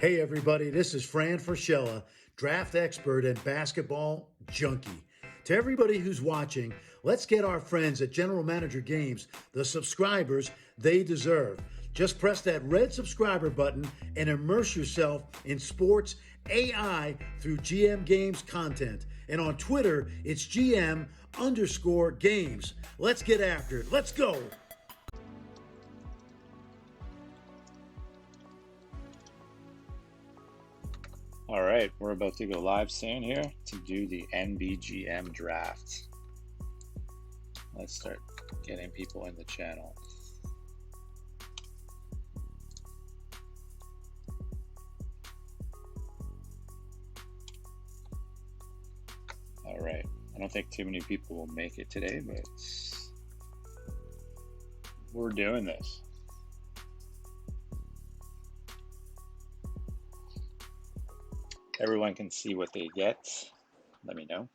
Hey everybody, this is Fran Fraschella, draft expert and basketball junkie. To everybody who's watching, let's get our friends at General Manager Games the subscribers they deserve. Just press that red subscriber button and immerse yourself in sports AI through GM Games content. And on Twitter, it's GM_games. Let's get after it. Let's go. All right, we're about to go live soon here to do the NBGM draft. Let's start getting people in the channel. All right, I don't think too many people will make it today, but we're doing this. Everyone can see what they get. Let me know.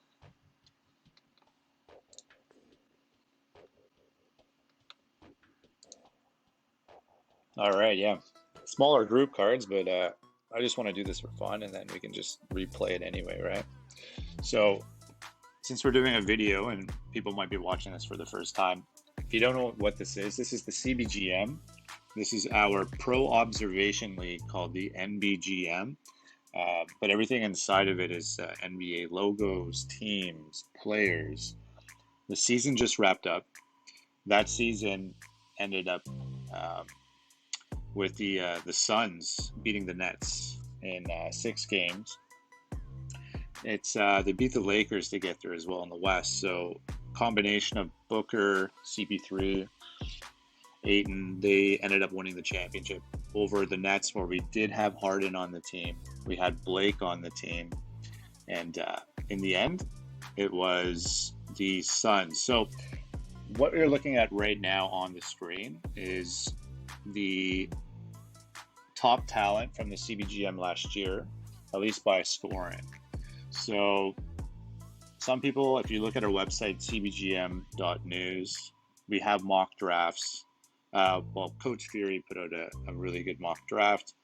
All right, yeah. Smaller group cards, but I just want to do this for fun, and then we can just replay it anyway, right? So since we're doing a video and people might be watching this for the first time, if you don't know what this is the CBGM. This is our pro observation league called the NBGM. But everything inside of it is NBA logos, teams, players. The season just wrapped up. That season ended up with the Suns beating the Nets in 6 games. It's they beat the Lakers to get there as well in the West. So combination of Booker, CP3, Ayton, they ended up winning the championship over the Nets, where we did have Harden on the team. We had Blake on the team. And in the end, it was the Suns. So what we're looking at right now on the screen is the top talent from the CBGM last year, at least by scoring. So some people, if you look at our website, cbgm.news, we have mock drafts. Well, Coach Fury put out a really good mock draft.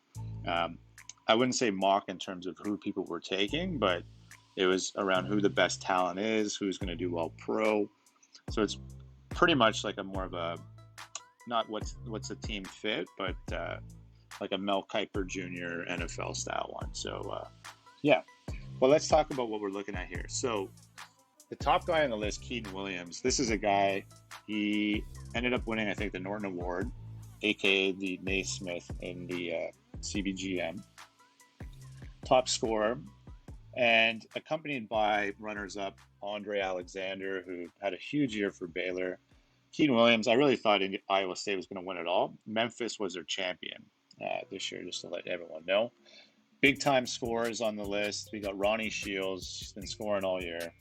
I wouldn't say mock in terms of who people were taking, but it was around who the best talent is, who's going to do well pro. So it's pretty much like a more of a, not what's a team fit, but like a Mel Kiper Jr. NFL style one. So yeah, well, let's talk about what we're looking at here. So the top guy on the list, Keaton Williams, this is a guy, he ended up winning, I think, the Norton Award, aka the Naismith in the CBGM. Top scorer, and accompanied by runners-up Andre Alexander, who had a huge year for Baylor. Keaton Williams, I really thought Iowa State was going to win it all. Memphis was their champion this year, just to let everyone know. Big-time scorers on the list. We got Ronnie Shields, he's been scoring all year.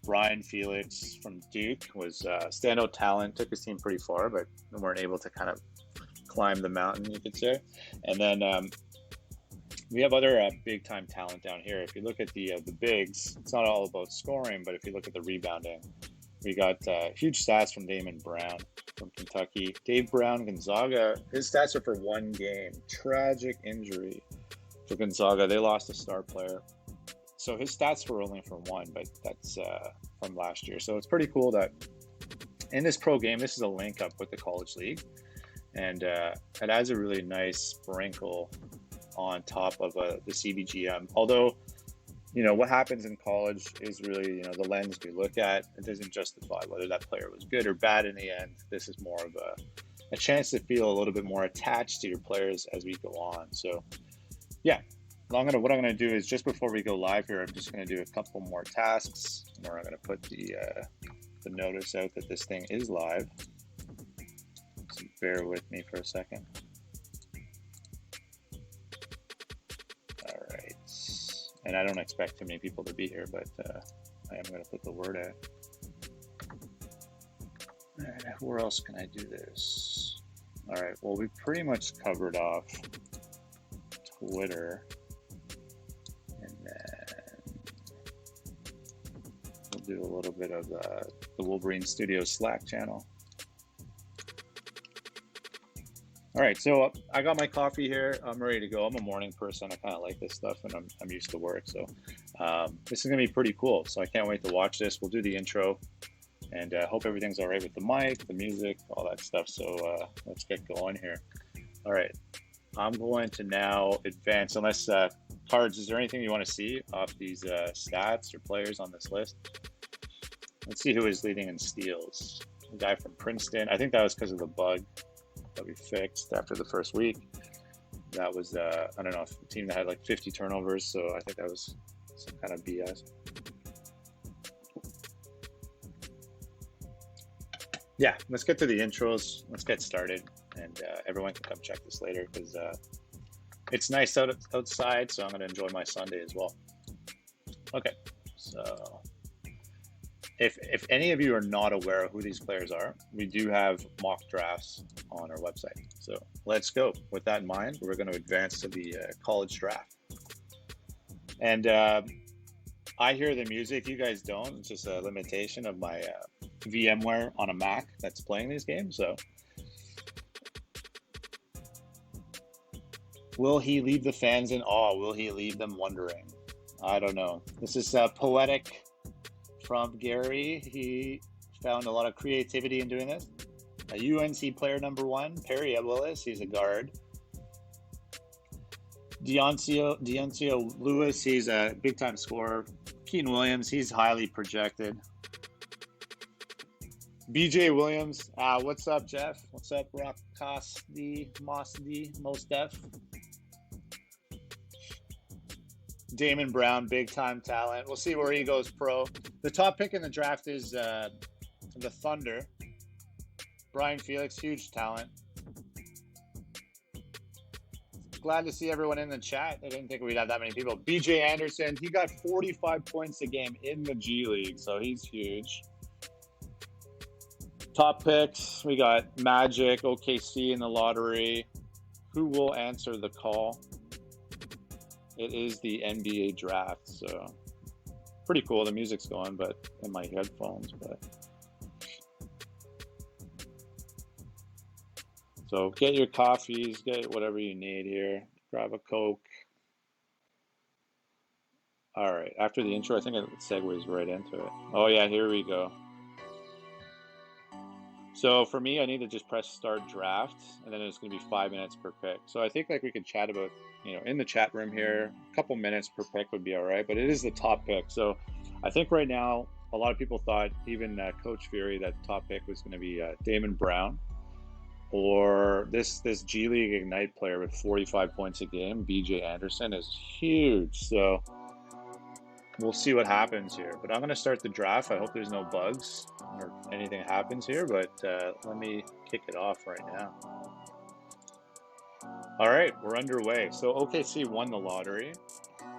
Brian Felix from Duke was standout talent, took his team pretty far, but weren't able to kind of climb the mountain, you could say. And then we have other big-time talent down here. If you look at the bigs, it's not all about scoring, but if you look at the rebounding, we got huge stats from Damon Brown from Kentucky. Dave Brown, Gonzaga, his stats are for 1 game. Tragic injury for Gonzaga. They lost a star player. So his stats were only for 1, but that's from last year. So it's pretty cool that in this pro game, this is a link up with the college league. And it adds a really nice sprinkle on top of the CBGM. Although, you know, what happens in college is really, you know, the lens we look at. It doesn't justify whether that player was good or bad in the end. This is more of a chance to feel a little bit more attached to your players as we go on. So, yeah. What I'm going to do is, just before we go live here, I'm just going to do a couple more tasks. Where I'm going to put the notice out that this thing is live. So bear with me for a second. All right. And I don't expect too many people to be here, but I am going to put the word out. And where else can I do this? All right. Well, we pretty much covered off Twitter. And then we'll do a little bit of the Wolverine Studios Slack channel. All right, so I got my coffee here. I'm ready to go. I'm a morning person. I kind of like this stuff, and I'm used to work. So this is gonna be pretty cool. So I can't wait to watch this. We'll do the intro, and hope everything's all right with the mic, the music, all that stuff. So let's get going here. All right, I'm going to now advance. Unless Cards, is there anything you want to see off these stats or players on this list? Let's see who is leading in steals. A guy from Princeton. I think that was because of the bug that we fixed after the first week. That was, I don't know, a team that had like 50 turnovers, so I think that was some kind of BS. Yeah, let's get to the intros. Let's get started, and everyone can come check this later because it's nice outside, so I'm going to enjoy my Sunday as well. Okay, so if any of you are not aware of who these players are, we do have mock drafts on our website. So let's go. With that in mind, we're going to advance to the college draft. And I hear the music. You guys don't. It's just a limitation of my VMware on a Mac that's playing these games. So will he leave the fans in awe? Will he leave them wondering? I don't know. This is poetic from Gary. He found a lot of creativity in doing this. A UNC player #1, Perry Willis. He's a guard. Deoncio Lewis. He's a big-time scorer. Keaton Williams. He's highly projected. BJ Williams. What's up, Jeff? What's up, Rockcosty, Mosdy, Mostef? Damon Brown, big-time talent. We'll see where he goes pro. The top pick in the draft is the Thunder. Brian Felix, huge talent. Glad to see everyone in the chat. I didn't think we'd have that many people. BJ Anderson, he got 45 points a game in the G League, so he's huge. Top picks, we got Magic, OKC in the lottery. Who will answer the call? It is the NBA draft, so pretty cool. The music's going, but in my headphones. So get your coffees, get whatever you need here. Grab a Coke. All right, after the intro, I think it segues right into it. Oh yeah, here we go. So for me, I need to just press start draft, and then it's going to be 5 minutes per pick. So I think like we could chat about, in the chat room here, a couple minutes per pick would be all right, but it is the top pick. So I think right now, a lot of people thought, even Coach Fury, that top pick was going to be Damon Brown, or this G League Ignite player with 45 points a game, BJ Anderson, is huge. So we'll see what happens here. But I'm going to start the draft. I hope there's no bugs or anything happens here, but let me kick it off right now. All right, we're underway. So OKC won the lottery.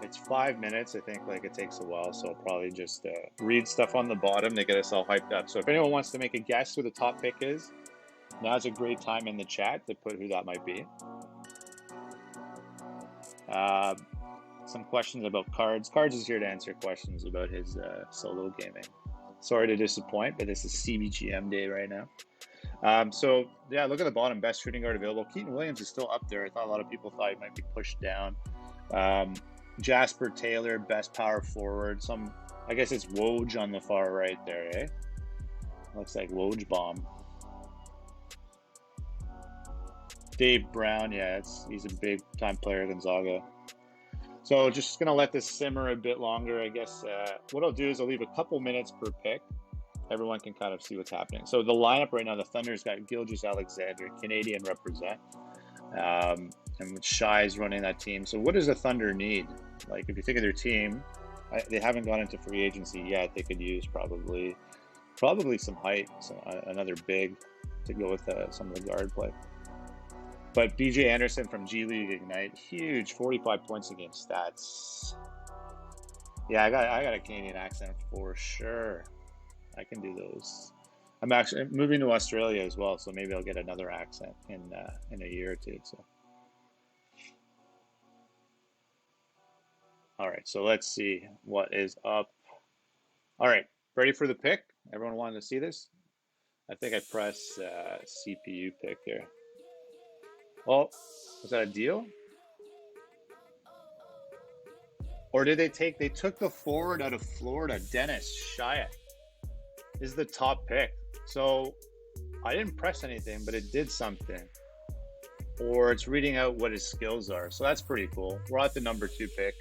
It's 5 minutes. I think like it takes a while, so I'll probably just read stuff on the bottom to get us all hyped up. So if anyone wants to make a guess who the top pick is, now's a great time in the chat to put who that might be. Some questions about Cards. Cards is here to answer questions about his solo gaming. Sorry to disappoint, but this is CBGM day right now. So yeah, look at the bottom, best shooting guard available. Keaton Williams is still up there. I thought a lot of people thought he might be pushed down. Jasper Taylor, best power forward. I guess it's Woj on the far right there, eh? Looks like Woj bomb. Dave Brown, yeah, he's a big time player, Gonzaga. So just going to let this simmer a bit longer, I guess. What I'll do is I'll leave a couple minutes per pick. Everyone can kind of see what's happening. So the lineup right now, the Thunder's got Gilgeous-Alexander, Canadian represent. And Shai's running that team. So what does the Thunder need? Like, if you think of their team, they haven't gone into free agency yet. They could use probably some height, another big to go with some of the guard play. But BJ Anderson from G League Ignite, huge, 45 points a game stats. Yeah, I got a Canadian accent for sure. I can do those. I'm actually moving to Australia as well, so maybe I'll get another accent in a year or two. So, all right. So let's see what is up. All right, ready for the pick? Everyone wanted to see this? I think I press CPU pick here. Oh, was that a deal? Or did they took the forward out of Florida, Dennis Shyatt is the top pick. So I didn't press anything, but it did something. Or it's reading out what his skills are. So that's pretty cool. We're at the number 2 pick.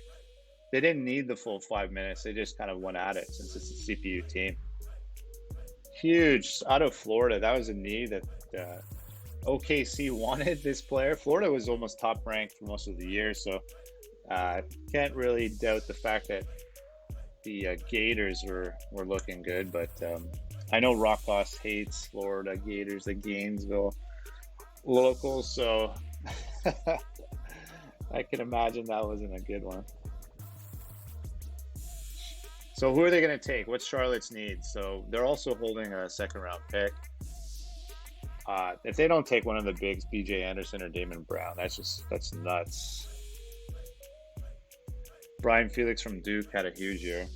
They didn't need the full 5 minutes. They just kind of went at it since it's a CPU team. Huge out of Florida. That was a need that OKC wanted this player. Florida was almost top ranked for most of the year, so can't really doubt the fact that the Gators were looking good. But I know Rockboss hates Florida Gators, the Gainesville locals, so I can imagine that wasn't a good one. So who are they going to take? What's Charlotte's need? So they're also holding a 2nd round pick. If they don't take one of the bigs, BJ Anderson or Damon Brown, that's nuts. Brian Felix from Duke had a huge year.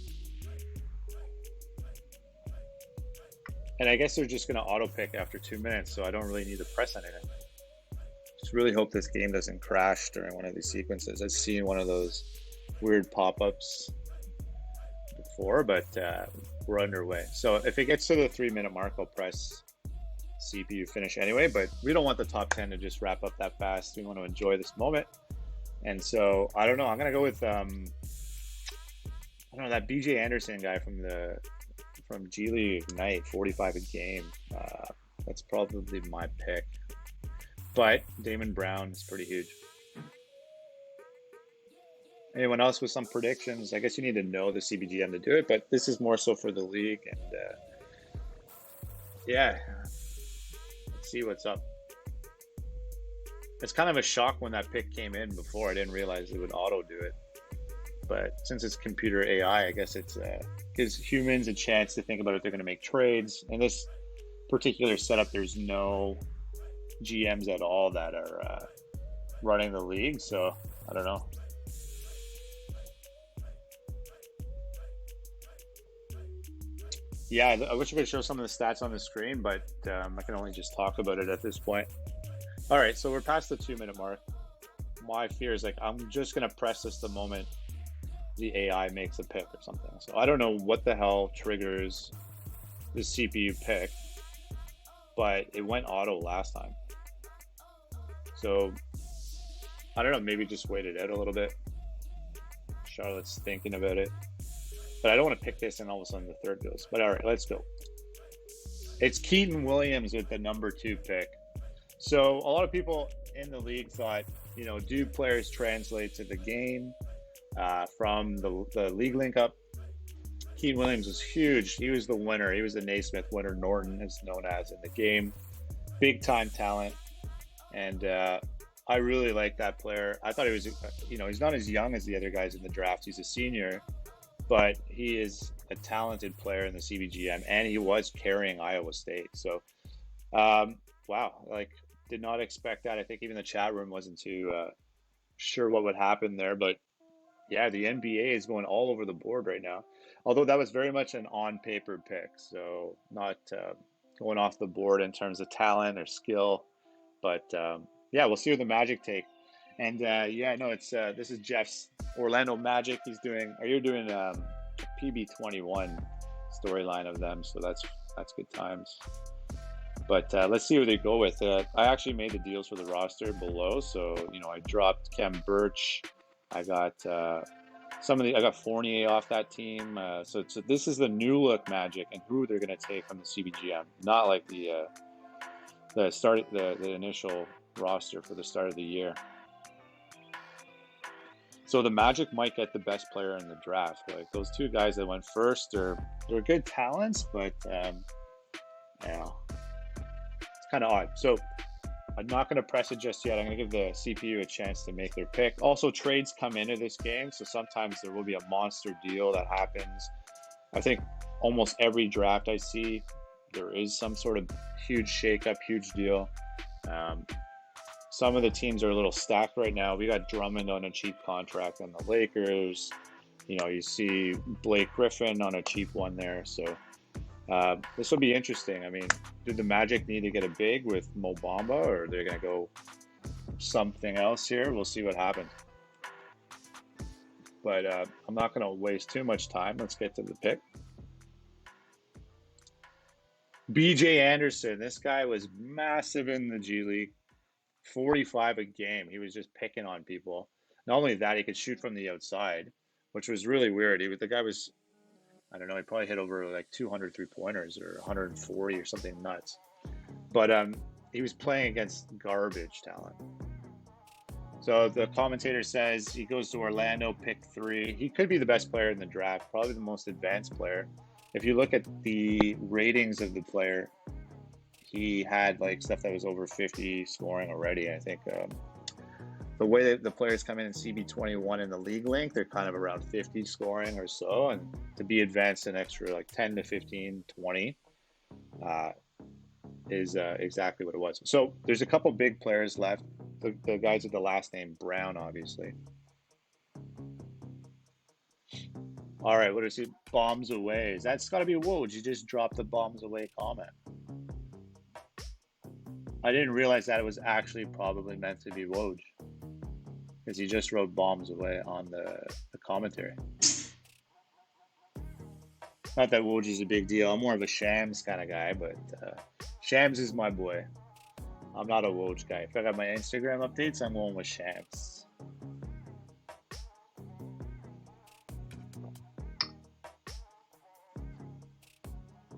And I guess they're just going to auto pick after 2 minutes, so I don't really need to press anything. Just really hope this game doesn't crash during one of these sequences. I've seen one of those weird pop-ups before, but we're underway. So if it gets to the 3-minute mark, I'll press CPU finish anyway, but we don't want the top 10 to just wrap up that fast. We want to enjoy this moment. And so I don't know, I'm going to go with I don't know, that BJ Anderson guy from G League Ignite, 45 a game. That's probably my pick. But Damon Brown is pretty huge. Anyone else with some predictions? I guess you need to know the CBGM to do it, but this is more so for the league. And yeah, let's see what's up. It's kind of a shock when that pick came in before. I didn't realize it would auto do it. But since it's computer AI, I guess it gives humans a chance to think about if they're going to make trades. In this particular setup, there's no GMs at all that are running the league. So I don't know. Yeah, I wish I could show some of the stats on the screen, but I can only just talk about it at this point. All right, so we're past the 2-minute mark. My fear is like I'm just going to press this the moment the AI makes a pick or something. So I don't know what the hell triggers the CPU pick, but it went auto last time. So I don't know, maybe just wait it out a little bit. Charlotte's thinking about it. But I don't want to pick this and all of a sudden the third goes. But all right, let's go. It's Keaton Williams with the number 2 pick. So a lot of people in the league thought, you know, do players translate to the game from the league link up? Keaton Williams was huge. He was the winner. He was the Naismith winner. Norton is known as in the game. Big time talent. And I really like that player. I thought he was, you know, he's not as young as the other guys in the draft. He's a senior. But he is a talented player in the CBGM, and he was carrying Iowa State. So, wow, like, did not expect that. I think even the chat room wasn't too sure what would happen there. But, yeah, the NBA is going all over the board right now. Although that was very much an on-paper pick, so not going off the board in terms of talent or skill. But, yeah, we'll see what the Magic take. And yeah, no, it's this is Jeff's Orlando Magic. You're doing a PB21 storyline of them, so that's good times. But let's see who they go with. I actually made the deals for the roster below, so you know I dropped Kem Birch. I got I got Fournier off that team. So this is the new look Magic and who they're going to take from the CBGM, not like the initial roster for the start of the year. So the Magic might get the best player in the draft. Like those 2 guys that went first, they're good talents, but yeah, it's kind of odd. So I'm not going to press it just yet. I'm going to give the CPU a chance to make their pick. Also, trades come into this game, so sometimes there will be a monster deal that happens. I think almost every draft I see, there is some sort of huge shakeup, huge deal. Some of the teams are a little stacked right now. We got Drummond on a cheap contract on the Lakers. You know, you see Blake Griffin on a cheap one there. So this will be interesting. I mean, do the Magic need to get a big with Mo Bamba, or they're going to go something else here. We'll see what happens. But I'm not going to waste too much time. Let's get to the pick. BJ Anderson. This guy was massive in the G League. 45 a game. He was just picking on people. Not only that, he could shoot from the outside, which was really weird. The guy was, I don't know, he probably hit over like 200 3-pointers or 140 or something nuts. But he was playing against garbage talent. So the commentator says he goes to Orlando, pick 3. He could be the best player in the draft, probably the most advanced player. If you look at the ratings of the player, he had like stuff that was over 50 scoring already. I think the way that the players come in CB21 in the league link, they're kind of around 50 scoring or so. And to be advanced an extra like 10 to 15, 20 is exactly what it was. So there's a couple big players left. The guys with the last name Brown, obviously. All right, what is it? Bombs away. That's got to be Woj. You just dropped the bombs away comment. I didn't realize that it was actually probably meant to be Woj, because he just wrote bombs away on the commentary. Not that Woj is a big deal. I'm more of a Shams kind of guy, but Shams is my boy. I'm not a Woj guy. If I got my Instagram updates, I'm going with Shams.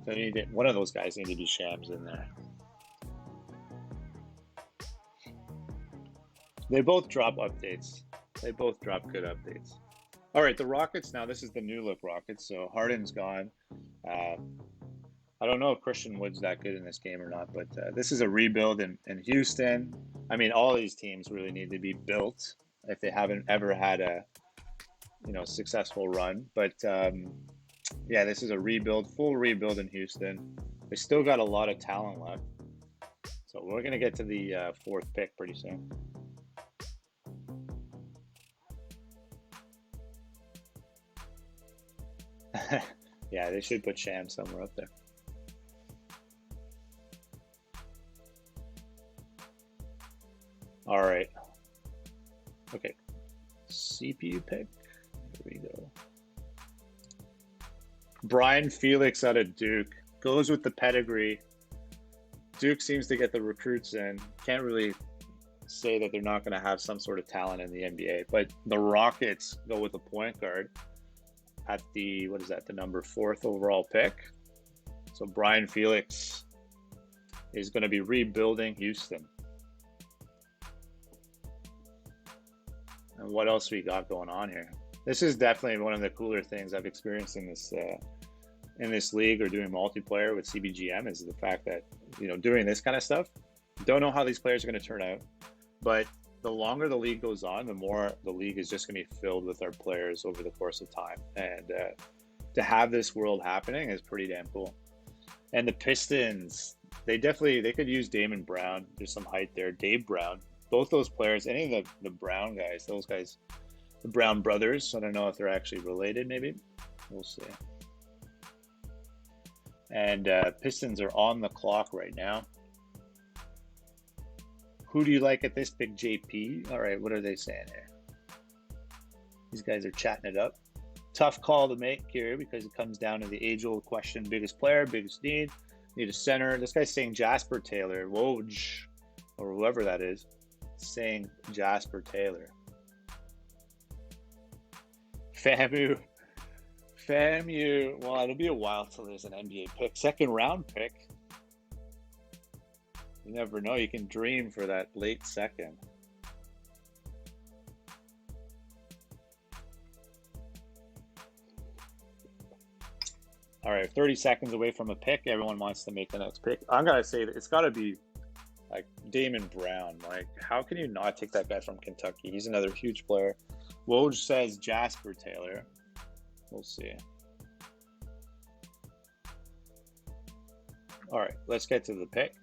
So one of those guys need to be Shams in there. They both drop updates. They both drop good updates. All right, the Rockets now. This is the new look Rockets. So Harden's gone. I don't know if Christian Wood's that good in this game or not, but this is a rebuild in Houston. I mean, all these teams really need to be built if they haven't ever had a successful run. But yeah, this is a rebuild, full rebuild in Houston. They still got a lot of talent left. So we're going to get to the 4th pick pretty soon. Yeah, they should put Sham somewhere up there. All right. Okay. CPU pick. Here we go. Brian Felix out of Duke. Goes with the pedigree. Duke seems to get the recruits in. Can't really say that they're not going to have some sort of talent in the NBA. But the Rockets go with a point guard at the, the number 4th overall pick. So Brian Felix is going to be rebuilding Houston. And what else we got going on here? This is definitely one of the cooler things I've experienced in this league or doing multiplayer with CBGM is the fact that, doing this kind of stuff, don't know how these players are going to turn out, but the longer the league goes on, the more the league is just going to be filled with our players over the course of time. And to have this world happening is pretty damn cool. And the Pistons, they could use Damon Brown. There's some height there. Dave Brown. Both those players, any of the Brown guys, those guys, the Brown brothers, I don't know if they're actually related, maybe. We'll see. And Pistons are on the clock right now. Who do you like at this pick, JP? All right, what are they saying here? These guys are chatting it up. Tough call to make here because it comes down to the age-old question: biggest player, biggest need a center. This guy's saying Jasper Taylor, Woj, or whoever that is, saying Jasper Taylor. FAMU. Well, it'll be a while till there's an NBA pick. 2nd round pick. You never know. You can dream for that late 2nd. All right, 30 seconds away from a pick. Everyone wants to make the next pick. I'm going to say that it's got to be like Damon Brown. Like, how can you not take that guy from Kentucky? He's another huge player. Woj says Jasper Taylor. We'll see. All right, let's get to the pick.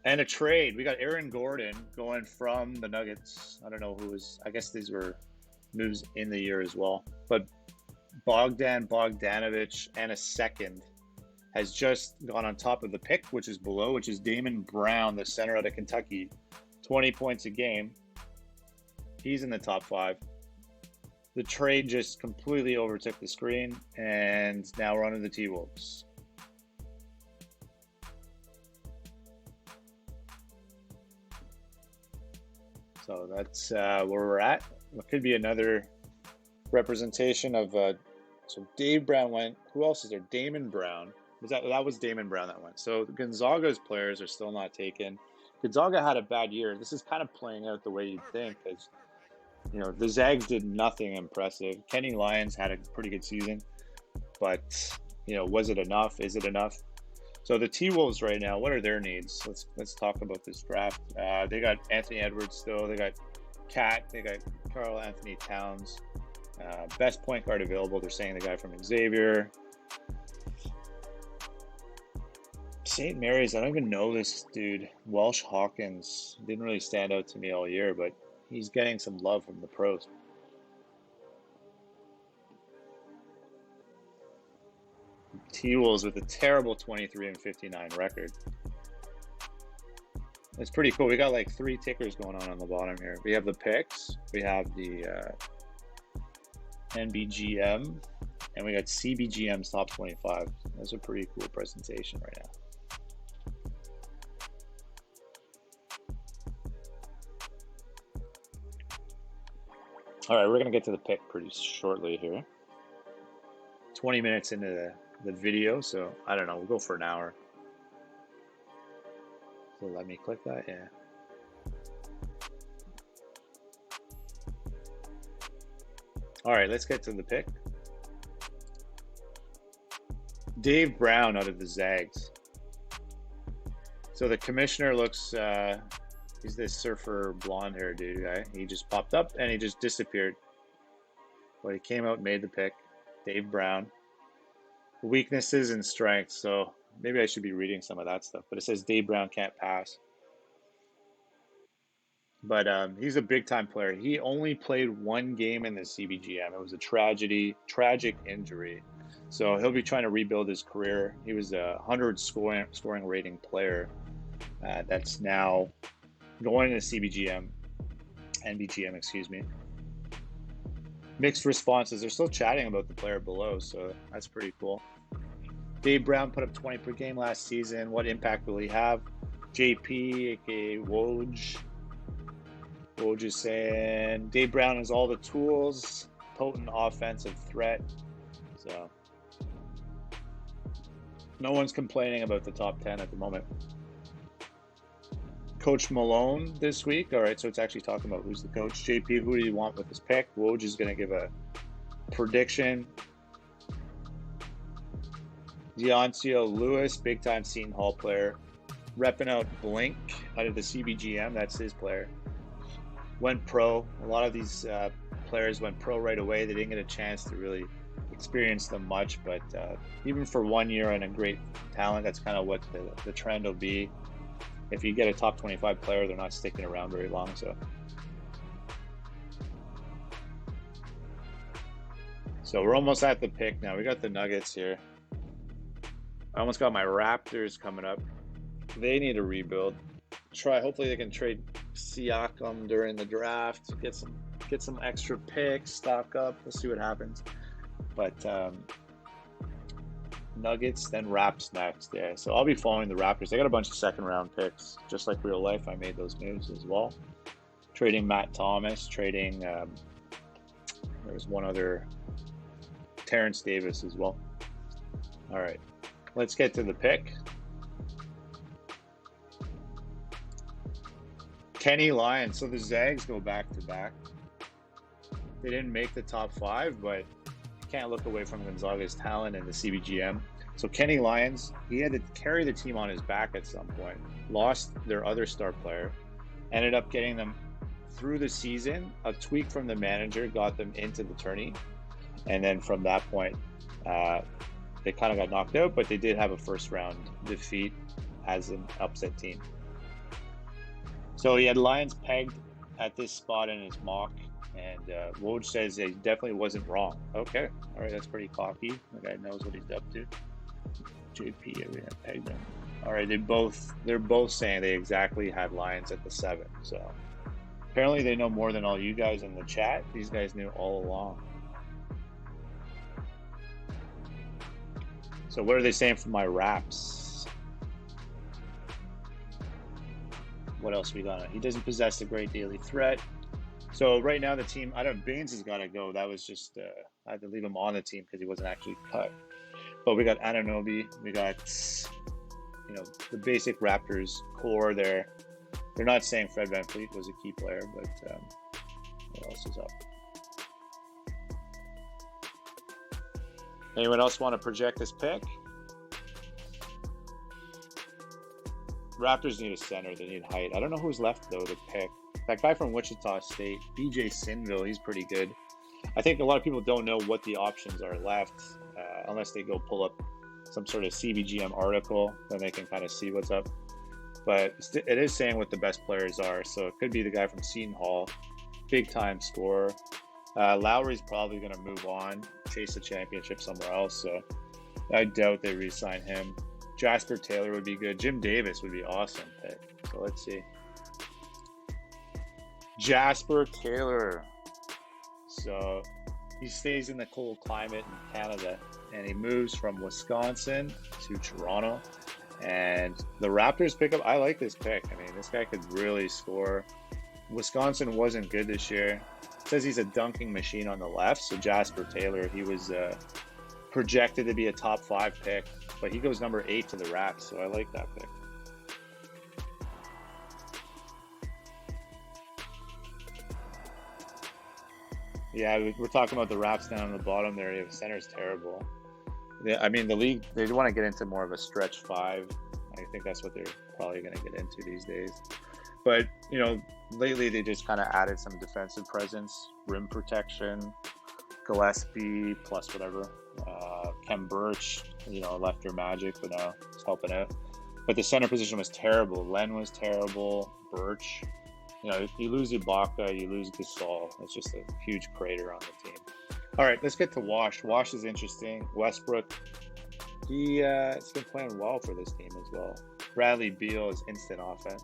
And a trade. We got Aaron Gordon going from the Nuggets. I don't know who was. I guess these were moves in the year as well. But Bogdanovich and a 2nd has just gone on top of the pick, which is below, which is Damon Brown, the center out of Kentucky, 20 points a game. He's in the top 5. The trade just completely overtook the screen, and now we're on to the T-Wolves. So that's where we're at. It could be another representation of so Dave Brown went. Who else is there? Damon Brown. That was Damon Brown that went. So Gonzaga's players are still not taken. Gonzaga had a bad year. This is kind of playing out the way you'd think, because the Zags did nothing impressive. Kenny Lyons had a pretty good season, but was it enough? Is it enough? So the T-Wolves right now, what are their needs? Let's talk about this draft. They got Anthony Edwards still. They got Cat. They got Karl Anthony Towns. Best point guard available. They're saying the guy from Xavier. St. Mary's, I don't even know this dude. Welsh Hawkins didn't really stand out to me all year, but he's getting some love from the pros. T-Wolves with a terrible 23-59 record. It's pretty cool. We got like 3 tickers going on the bottom here. We have the picks. We have the NBGM. And we got CBGM's top 25. That's a pretty cool presentation right now. All right, we're going to get to the pick pretty shortly here. 20 minutes into the video, so I don't know. We'll go for an hour. So let me click that, yeah. All right, let's get to the pick. Dave Brown out of the Zags. So the commissioner looks, he's this surfer blonde hair dude guy. He just popped up and he just disappeared. Well, he came out and made the pick. Dave Brown. Weaknesses and strengths. So maybe I should be reading some of that stuff. But it says Dave Brown can't pass. But he's a big-time player. He only played 1 game in the CBGM. It was a tragic injury. So he'll be trying to rebuild his career. He was a 100 scoring rating player that's now going to CBGM, NBGM, excuse me. Mixed responses. They're still chatting about the player below, so that's pretty cool. Dave Brown put up 20 per game last season. What impact will he have? JP, aka Woj. Woj is saying Dave Brown has all the tools, potent offensive threat. So no one's complaining about the top 10 at the moment. Coach Malone this week. All right, so it's actually talking about who's the coach. JP, who do you want with this pick? Woj is going to give a prediction. Deoncio Lewis, big-time Seton Hall player. Repping out Blink out of the CBGM. That's his player. Went pro. A lot of these players went pro right away. They didn't get a chance to really experience them much, but even for 1 year and a great talent, that's kind of what the trend will be. If you get a top 25 player, they're not sticking around very long. So we're almost at the pick now. We got the Nuggets here. I almost got my Raptors coming up. They need a rebuild. Hopefully they can trade Siakam during the draft, get some extra picks, stock up. We'll see what happens. But Nuggets, then Raps next. Yeah, so I'll be following the Raptors. They got a bunch of 2nd-round picks, just like real life. I made those moves as well. Trading Matt Thomas, trading there was one other, Terrence Davis as well. All right, let's get to the pick. Kenny Lyons. So the Zags go back to back. They didn't make the top 5, but you can't look away from Gonzaga's talent in the CBGM. So Kenny Lyons, he had to carry the team on his back at some point. Lost their other star player. Ended up getting them through the season. A tweak from the manager got them into the tourney. And then from that point, they kind of got knocked out, but they did have a 1st-round defeat as an upset team. So he had Lions pegged at this spot in his mock, and Woj says he definitely wasn't wrong. Okay, all right, that's pretty cocky. The guy knows what he's up to. JP, we have pegged him. All right, they're both saying they exactly had Lions at the 7. So apparently they know more than all you guys in the chat. These guys knew all along. So what are they saying for my Raps? What else we got? He doesn't possess a great daily threat. So right now the team, I don't know, Baines has got to go. That was just, I had to leave him on the team because he wasn't actually cut. But we got Anunoby, we got, you know, the basic Raptors core there. They're not saying Fred VanVleet was a key player, but what else is up? Anyone else want to project this pick? Raptors need a center. They need height. I don't know who's left, though, to pick. That guy from Wichita State, BJ Sinville, he's pretty good. I think a lot of people don't know what the options are left, unless they go pull up some sort of CBGM article, then they can kind of see what's up. But it is saying what the best players are, so it could be the guy from Seton Hall, big-time scorer. Lowry's probably going to move on, chase a championship somewhere else, so I doubt they re-sign him. Jasper Taylor would be good. Jim Davis would be awesome pick. So let's see. Jasper Taylor. So he stays in the cold climate in Canada, and he moves from Wisconsin to Toronto. And the Raptors pick up, I like this pick. I mean, this guy could really score. Wisconsin wasn't good this year. It says he's a dunking machine on the left. So Jasper Taylor, he was projected to be a top 5 pick, but he goes number 8 to the Raps. So I like that pick. Yeah, we're talking about the Raps down on the bottom there. The center's terrible. Yeah, I mean, the league, they want to get into more of a stretch 5. I think that's what they're probably going to get into these days. But, you know, lately they just kind of added some defensive presence, rim protection, Gillespie plus whatever. Kem Birch, you know, left your magic, but now it's helping out. But the center position was terrible. Len was terrible. Birch. You know, you lose Ibaka, you lose Gasol. It's just a huge crater on the team. All right, let's get to Wash. Wash is interesting. Westbrook, he's been playing well for this team as well. Bradley Beal is instant offense.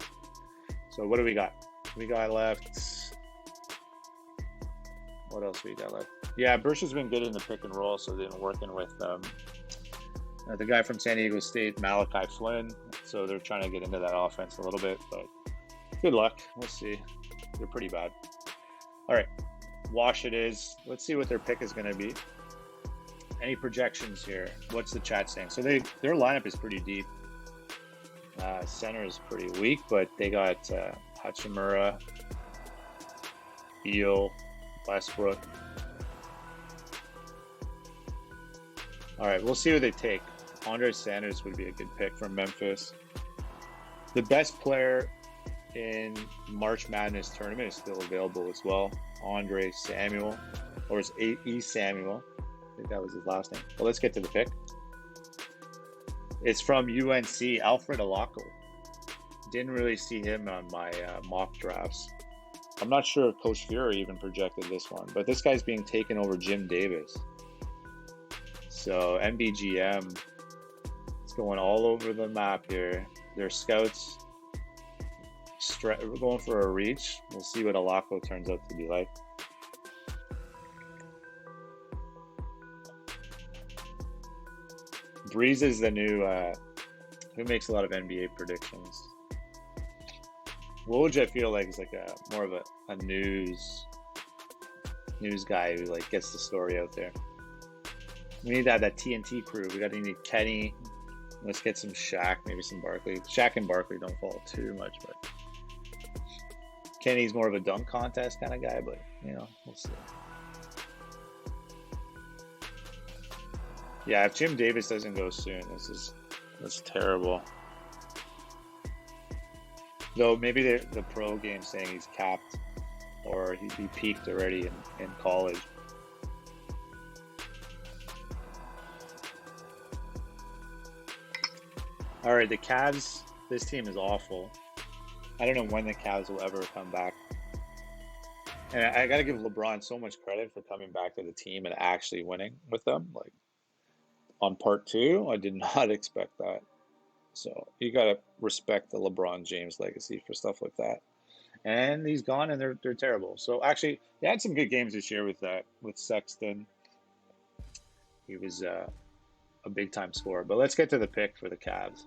So what do we got? We got left. What else we got left? Yeah, Birch has been good in the pick and roll, so they've been working with the guy from San Diego State, Malachi Flynn. So they're trying to get into that offense a little bit, but good luck. We'll see. They're pretty bad. All right, Wash it is. Let's see what their pick is going to be. Any projections here? What's the chat saying? So their lineup is pretty deep. Center is pretty weak, but they got Hachimura, Beal, Westbrook. All right, we'll see who they take. Andre Sanders would be a good pick from Memphis. The best player in March Madness tournament is still available as well. Andre Samuel, or is E. Samuel. I think that was his last name. Well, let's get to the pick. It's from UNC, Alfred Alako. Didn't really see him on my mock drafts. I'm not sure if Coach Fury even projected this one, but this guy's being taken over Jim Davis. So NBGM, it's going all over the map here. Their scouts we're going for a reach. We'll see what Alako turns out to be like. Breeze is the new, who makes a lot of NBA predictions. Woj, I feel like, is like more of a news guy who like gets the story out there. We need that TNT crew. We need Kenny. Let's get some Shaq, maybe some Barkley. Shaq and Barkley don't fall too much, but Kenny's more of a dunk contest kind of guy, but you know, we'll see. Yeah, if Jim Davis doesn't go soon, that's terrible. Though maybe the pro game saying he's capped, or he peaked already in college. All right, the Cavs. This team is awful. I don't know when the Cavs will ever come back. And I got to give LeBron so much credit for coming back to the team and actually winning with them. Like on part 2, I did not expect that. So you got to respect the LeBron James legacy for stuff like that. And he's gone, and they're terrible. So actually, they had some good games this year with Sexton. He was a big time scorer. But let's get to the pick for the Cavs.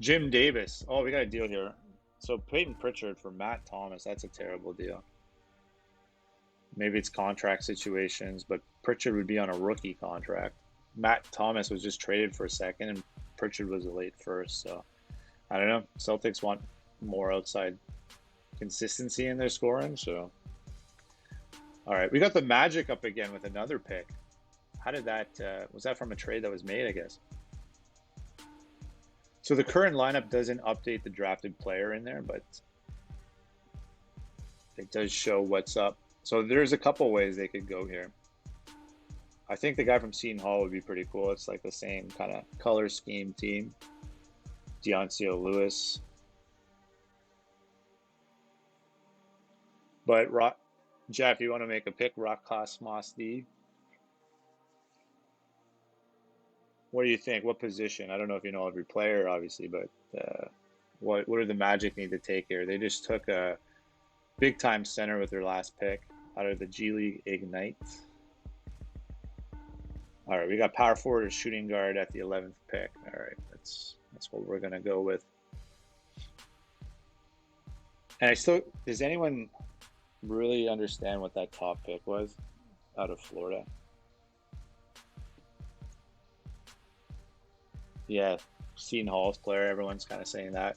Jim Davis. Oh, we got a deal here. So Peyton Pritchard for Matt Thomas. That's a terrible deal. Maybe it's contract situations, but Pritchard would be on a rookie contract. Matt Thomas was just traded for a second, and Pritchard was a late first. So I don't know. Celtics want more outside consistency in their scoring. So, all right, we got the Magic up again with another pick. How did that? Was that from a trade that was made? I guess. So the current lineup doesn't update the drafted player in there, but it does show what's up. So there's a couple ways they could go here. I think the guy from Seton Hall would be pretty cool. It's like the same kind of color scheme team. Deoncio Lewis. But Jeff, you want to make a pick? Rakas Mosdi. What do you think? What position? I don't know if you know every player, obviously, but what do the Magic need to take here? They just took a big-time center with their last pick out of the G League Ignite. All right, we got power forward or shooting guard at the 11th pick. All right, that's what we're gonna go with. And does anyone really understand what that top pick was out of Florida? Yeah, Seton Hall's player. Everyone's kind of saying that.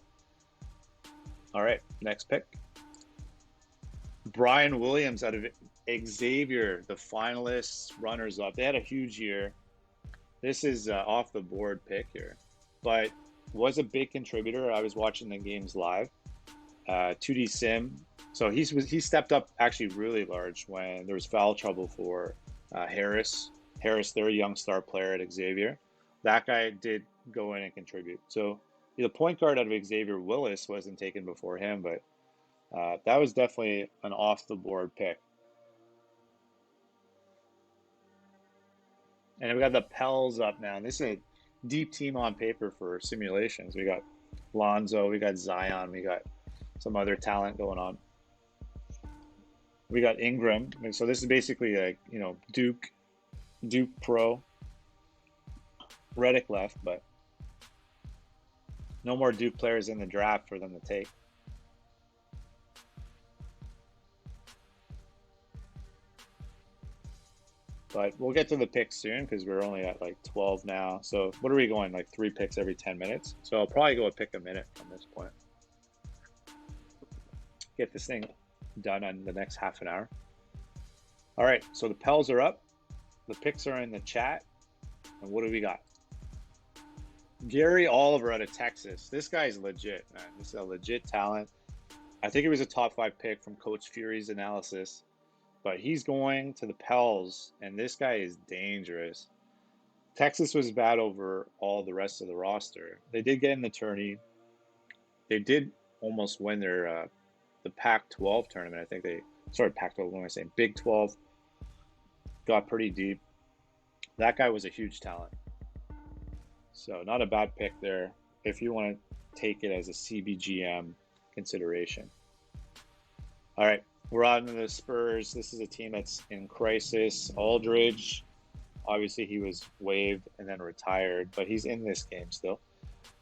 All right, next pick. Brian Williams out of Xavier, the finalists, runners-up. They had a huge year. This is off the board pick here, but was a big contributor. I was watching the games live. 2D sim. So he stepped up actually really large when there was foul trouble for Harris. Harris, their young star player at Xavier. That guy did go in and contribute. So the point guard out of Xavier, Willis, wasn't taken before him, but that was definitely an off-the-board pick. And we got the Pels up now. And this is a deep team on paper for simulations. We got Lonzo, we got Zion, we got some other talent going on. We got Ingram. So this is basically like, Duke Pro. Redick left, but no more Duke players in the draft for them to take. But we'll get to the picks soon because we're only at like 12 now. So what are we going, like 3 picks every 10 minutes? So I'll probably go a pick a minute from this point. Get this thing done in the next half an hour. All right, so the Pels are up. The picks are in the chat. And what do we got? Gary Oliver out of Texas. This guy's legit, man. This is a legit talent. I think he was a top 5 pick from Coach Fury's analysis. But he's going to the Pels, and this guy is dangerous. Texas was bad over all the rest of the roster. They did get in the tourney. They did almost win their the Pac-12 tournament. I think Pac-12, what am I saying? Big 12. Got pretty deep. That guy was a huge talent. So not a bad pick there if you want to take it as a CBGM consideration. All right, we're on to the Spurs. This is a team that's in crisis. Aldridge, obviously he was waived and then retired, but he's in this game still.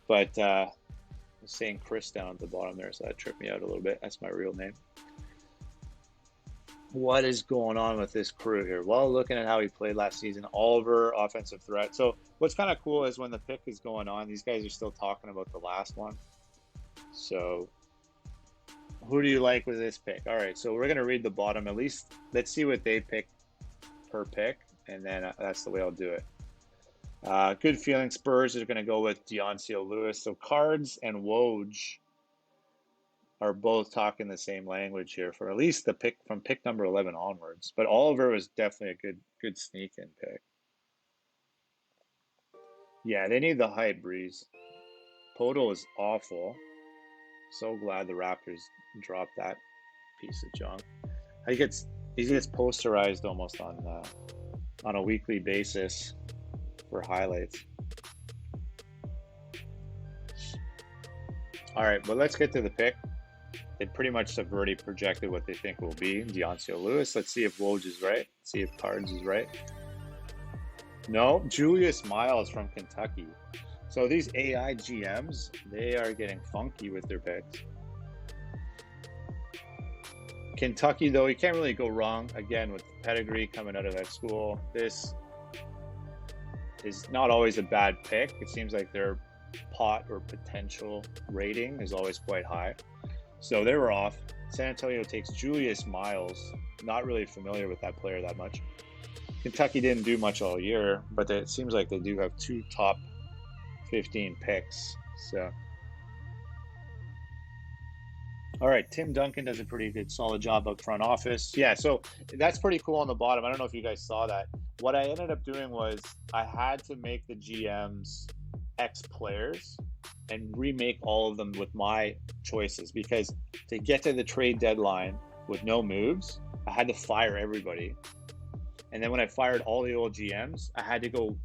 But I'm saying Chris down at the bottom there, so that tripped me out a little bit. That's my real name. What is going on with this crew here? Well, looking at how he played last season, Oliver, offensive threat. So what's kind of cool is when the pick is going on, these guys are still talking about the last one. So who do you like with this pick? All right, so we're going to read the bottom. At least let's see what they pick per pick, and then that's the way I'll do it. Good feeling. Spurs are going to go with Deoncio Lewis. So Cards and Woj are both talking the same language here for at least the pick from pick number 11 onwards. But Oliver was definitely a good sneak-in pick. Yeah, they need the hype, Breeze. Poto is awful. So glad the Raptors dropped that piece of junk. He gets posterized almost on a weekly basis for highlights. All right, well, let's get to the pick. They pretty much have already projected what they think will be Deoncio Lewis. Let's see if Woj is right. See if Cards is right. No, Julius Miles from Kentucky. So these AI GMs, they are getting funky with their picks. Kentucky, though, you can't really go wrong, again, with the pedigree coming out of that school. This is not always a bad pick. It seems like their pot or potential rating is always quite high. So they were off. San Antonio takes Julius Miles. Not really familiar with that player that much. Kentucky didn't do much all year, but it seems like they do have 2 top 15 picks. So, all right, Tim Duncan does a pretty good, solid job up front office. Yeah, so that's pretty cool on the bottom. I don't know if you guys saw that. What I ended up doing was I had to make the GMs ex-players and remake all of them with my choices, because to get to the trade deadline with no moves, I had to fire everybody. And then when I fired all the old GMs, I had to go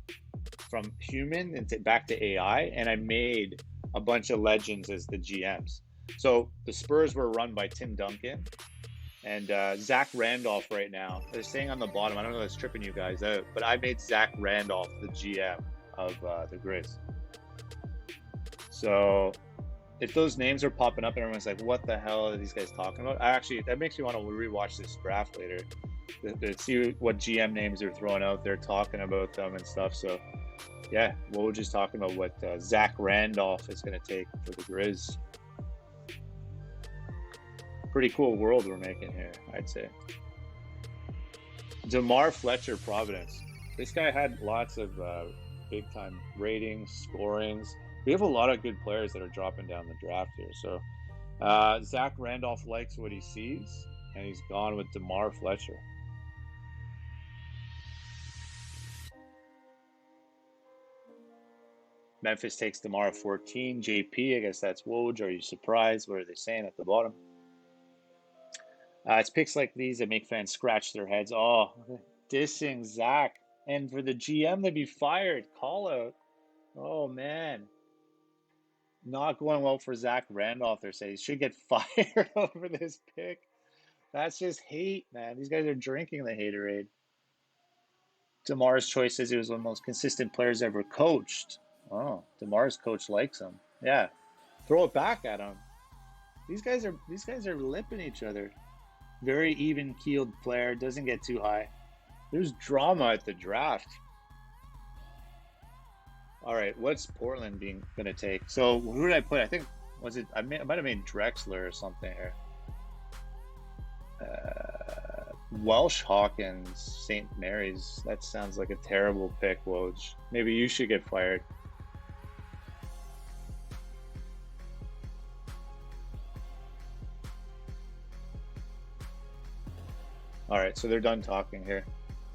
from human and back to AI, and I made a bunch of legends as the GMs. So the Spurs were run by Tim Duncan and Zach Randolph right now. They're saying on the bottom, I don't know if that's tripping you guys out, but I made Zach Randolph the GM of the Grizz. So if those names are popping up and everyone's like, what the hell are these guys talking about? That makes me want to rewatch this draft later to see what GM names they're throwing out there, talking about them and stuff. So yeah, we were just talking about what Zach Randolph is going to take for the Grizz. Pretty cool world we're making here, I'd say. DeMar Fletcher, Providence. This guy had lots of big-time ratings, scorings. We have a lot of good players that are dropping down the draft here. So Zach Randolph likes what he sees, and he's gone with DeMar Fletcher. Memphis takes DeMar at 14. JP, I guess that's Woj. Are you surprised? What are they saying at the bottom? It's picks like these that make fans scratch their heads. Oh, dissing Zach. And for the GM to be fired, call out. Oh, man. Not going well for Zach Randolph. They're saying he should get fired over this pick. That's just hate, man. These guys are drinking the haterade. DeMar's choice says he was one of the most consistent players ever coached. Oh, DeMar's coach likes him. Yeah, throw it back at him. These guys are lipping each other. Very even-keeled player, doesn't get too high. There's drama at the draft. All right, what's Portland going to take? So who did I put? I think I might have made Drexler or something here. Welsh Hawkins, St. Mary's. That sounds like a terrible pick, Woj. Maybe you should get fired. All right, so they're done talking here.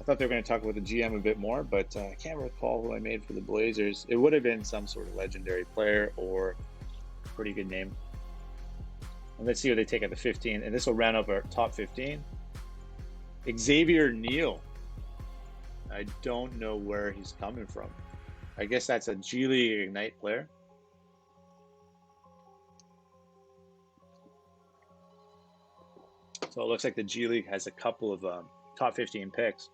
I thought they were going to talk about the GM a bit more, but I can't recall who I made for the Blazers. It would have been some sort of legendary player or pretty good name. And let's see what they take at the 15. And this will round up our top 15. Xavier Neal. I don't know where he's coming from. I guess that's a G League Ignite player. So it looks like the G League has a couple of top 15 picks.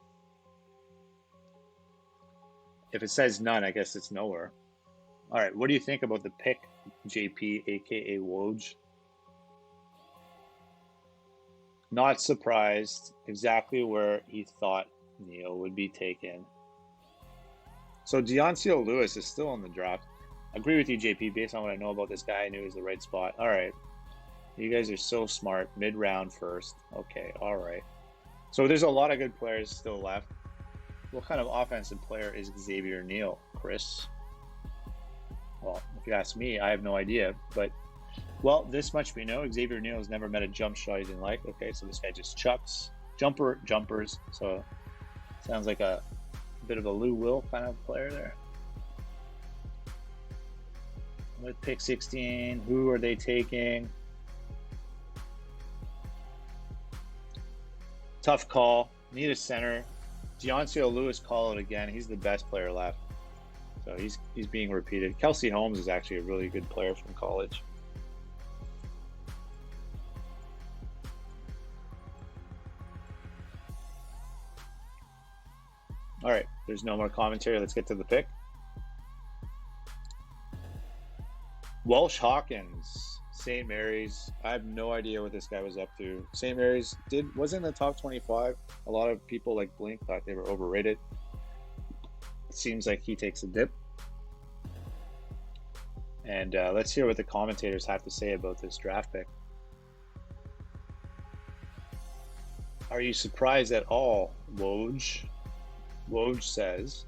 If it says none, I guess it's nowhere. All right, what do you think about the pick, JP, aka Woj? Not surprised. Exactly where he thought Neal would be taken. So Deoncio Lewis is still in the draft. I agree with you, JP. Based on what I know about this guy, I knew he was the right spot. All right. You guys are so smart. Mid-round first. Okay, all right. So there's a lot of good players still left. What kind of offensive player is Xavier Neal, Chris? Well, if you ask me, I have no idea. But, well, this much we know. Xavier Neal has never met a jump shot he didn't like. Okay, so this guy just chucks. Jumpers. So sounds like a bit of a Lou Will kind of player there. With pick 16, who are they taking? Tough call. Need a center. Deoncio Lewis, call it again. He's the best player left. So he's being repeated. Kelsey Holmes is actually a really good player from college. All right, there's no more commentary. Let's get to the pick. Welsh Hawkins, St. Mary's. I have no idea what this guy was up to. St. Mary's wasn't in the top 25. A lot of people like Blink thought they were overrated. It seems like he takes a dip. And let's hear what the commentators have to say about this draft pick. Are you surprised at all, Woj? Woj says,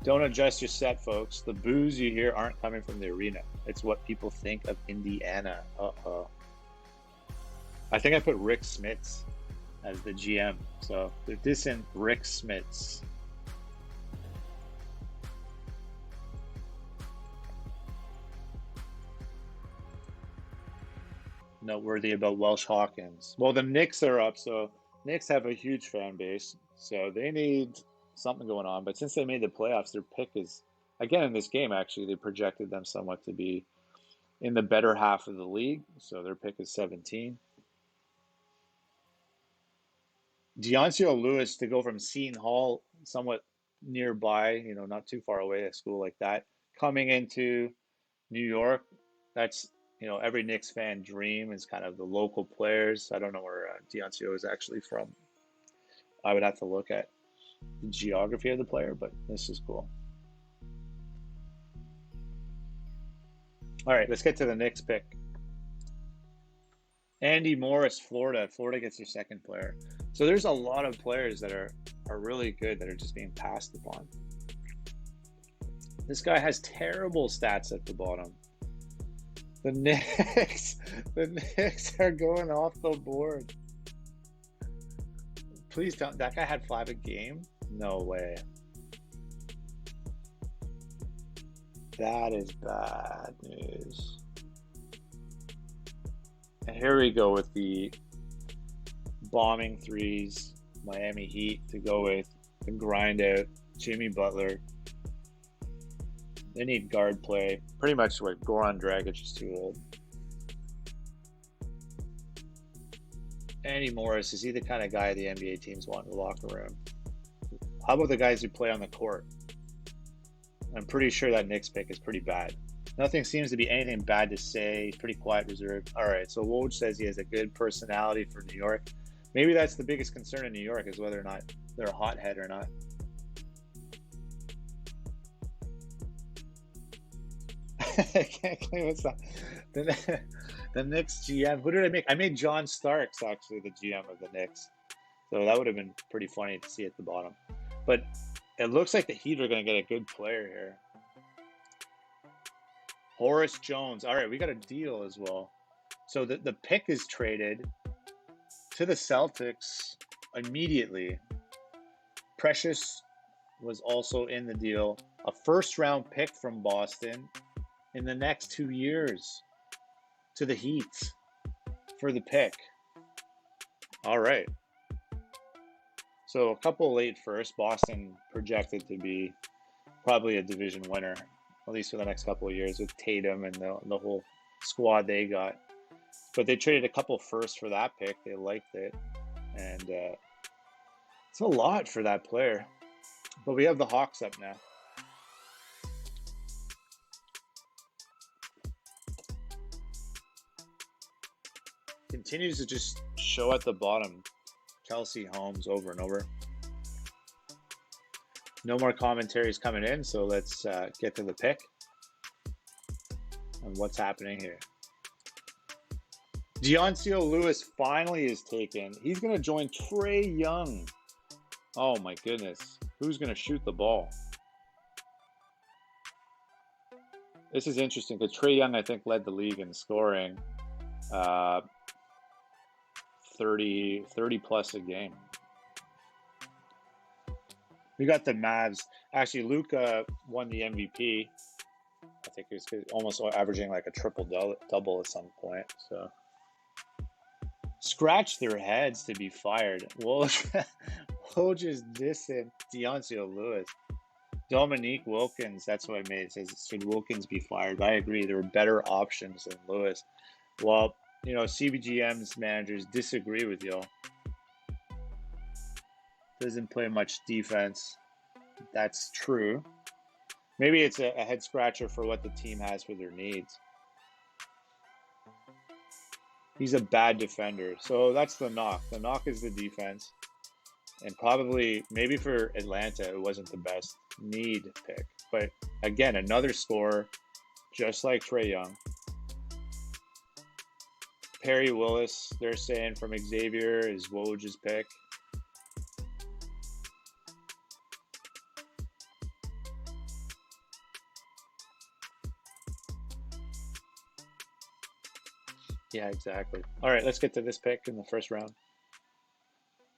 don't adjust your set, folks. The boos you hear aren't coming from the arena. It's what people think of Indiana. Uh-oh. I think I put Rick Smits as the GM. So they're dissing Rick Smits. Noteworthy about Welsh Hawkins. Well, the Knicks are up, so Knicks have a huge fan base, so they need something going on. But since they made the playoffs, their pick is, again, in this game, actually, they projected them somewhat to be in the better half of the league, so their pick is 17. Deoncio Lewis to go from Seton Hall, somewhat nearby, not too far away, a school like that, coming into New York. That's, every Knicks fan dream is kind of the local players. I don't know where Deoncio is actually from. I would have to look at the geography of the player, but this is cool. All right, let's get to the Knicks pick. Andy Morris, Florida. Florida gets their second player. So there's a lot of players that are really good that are just being passed upon. This guy has terrible stats at the bottom. The Knicks are going off the board. Please don't. That guy had 5 a game? No way. That is bad news. And here we go with the bombing threes, Miami Heat to go with the grind out, Jimmy Butler. They need guard play. Pretty much what Goran Dragic is too old. Andy Morris, is he the kind of guy the NBA teams want in the locker room? How about the guys who play on the court? I'm pretty sure that Knicks pick is pretty bad. Nothing seems to be anything bad to say. He's pretty quiet, reserved. All right, so Woj says he has a good personality for New York. Maybe that's the biggest concern in New York is whether or not they're a hothead or not. I can't claim it's not. The Knicks GM. Who did I make? I made John Starks actually the GM of the Knicks. So that would have been pretty funny to see at the bottom. But it looks like the Heat are going to get a good player here. Horace Jones. All right, we got a deal as well. So the pick is traded to the Celtics immediately. Precious was also in the deal. A first-round pick from Boston in the next 2 years to the Heat for the pick. All right. So a couple late first. Boston projected to be probably a division winner, at least for the next couple of years with Tatum and the whole squad they got. But they traded a couple firsts for that pick. They liked it. And it's a lot for that player. But we have the Hawks up now. Continues to just show at the bottom. Kelsey Holmes over and over. No more commentaries coming in, so let's get to the pick and what's happening here. Deoncio Lewis finally is taken. He's going to join Trae Young. Oh my goodness. Who's going to shoot the ball? This is interesting because Trae Young, I think, led the league in scoring 30 plus a game. We got the Mavs. Actually, Luka won the MVP. I think he was almost averaging like a triple-double at some point. So, scratch their heads to be fired. Woj is dissing Deoncio Lewis. Dominique Wilkins, that's what I made. It says, should Wilkins be fired? I agree. There were better options than Lewis. Well, CBGM's managers disagree with y'all. Doesn't play much defense. That's true. Maybe it's a head scratcher for what the team has for their needs. He's a bad defender. So that's the knock. The knock is the defense. And probably, maybe for Atlanta, it wasn't the best need pick. But again, another scorer, just like Trae Young. Perry Willis, they're saying from Xavier, is Woj's pick. Yeah, exactly. All right, let's get to this pick in the first round.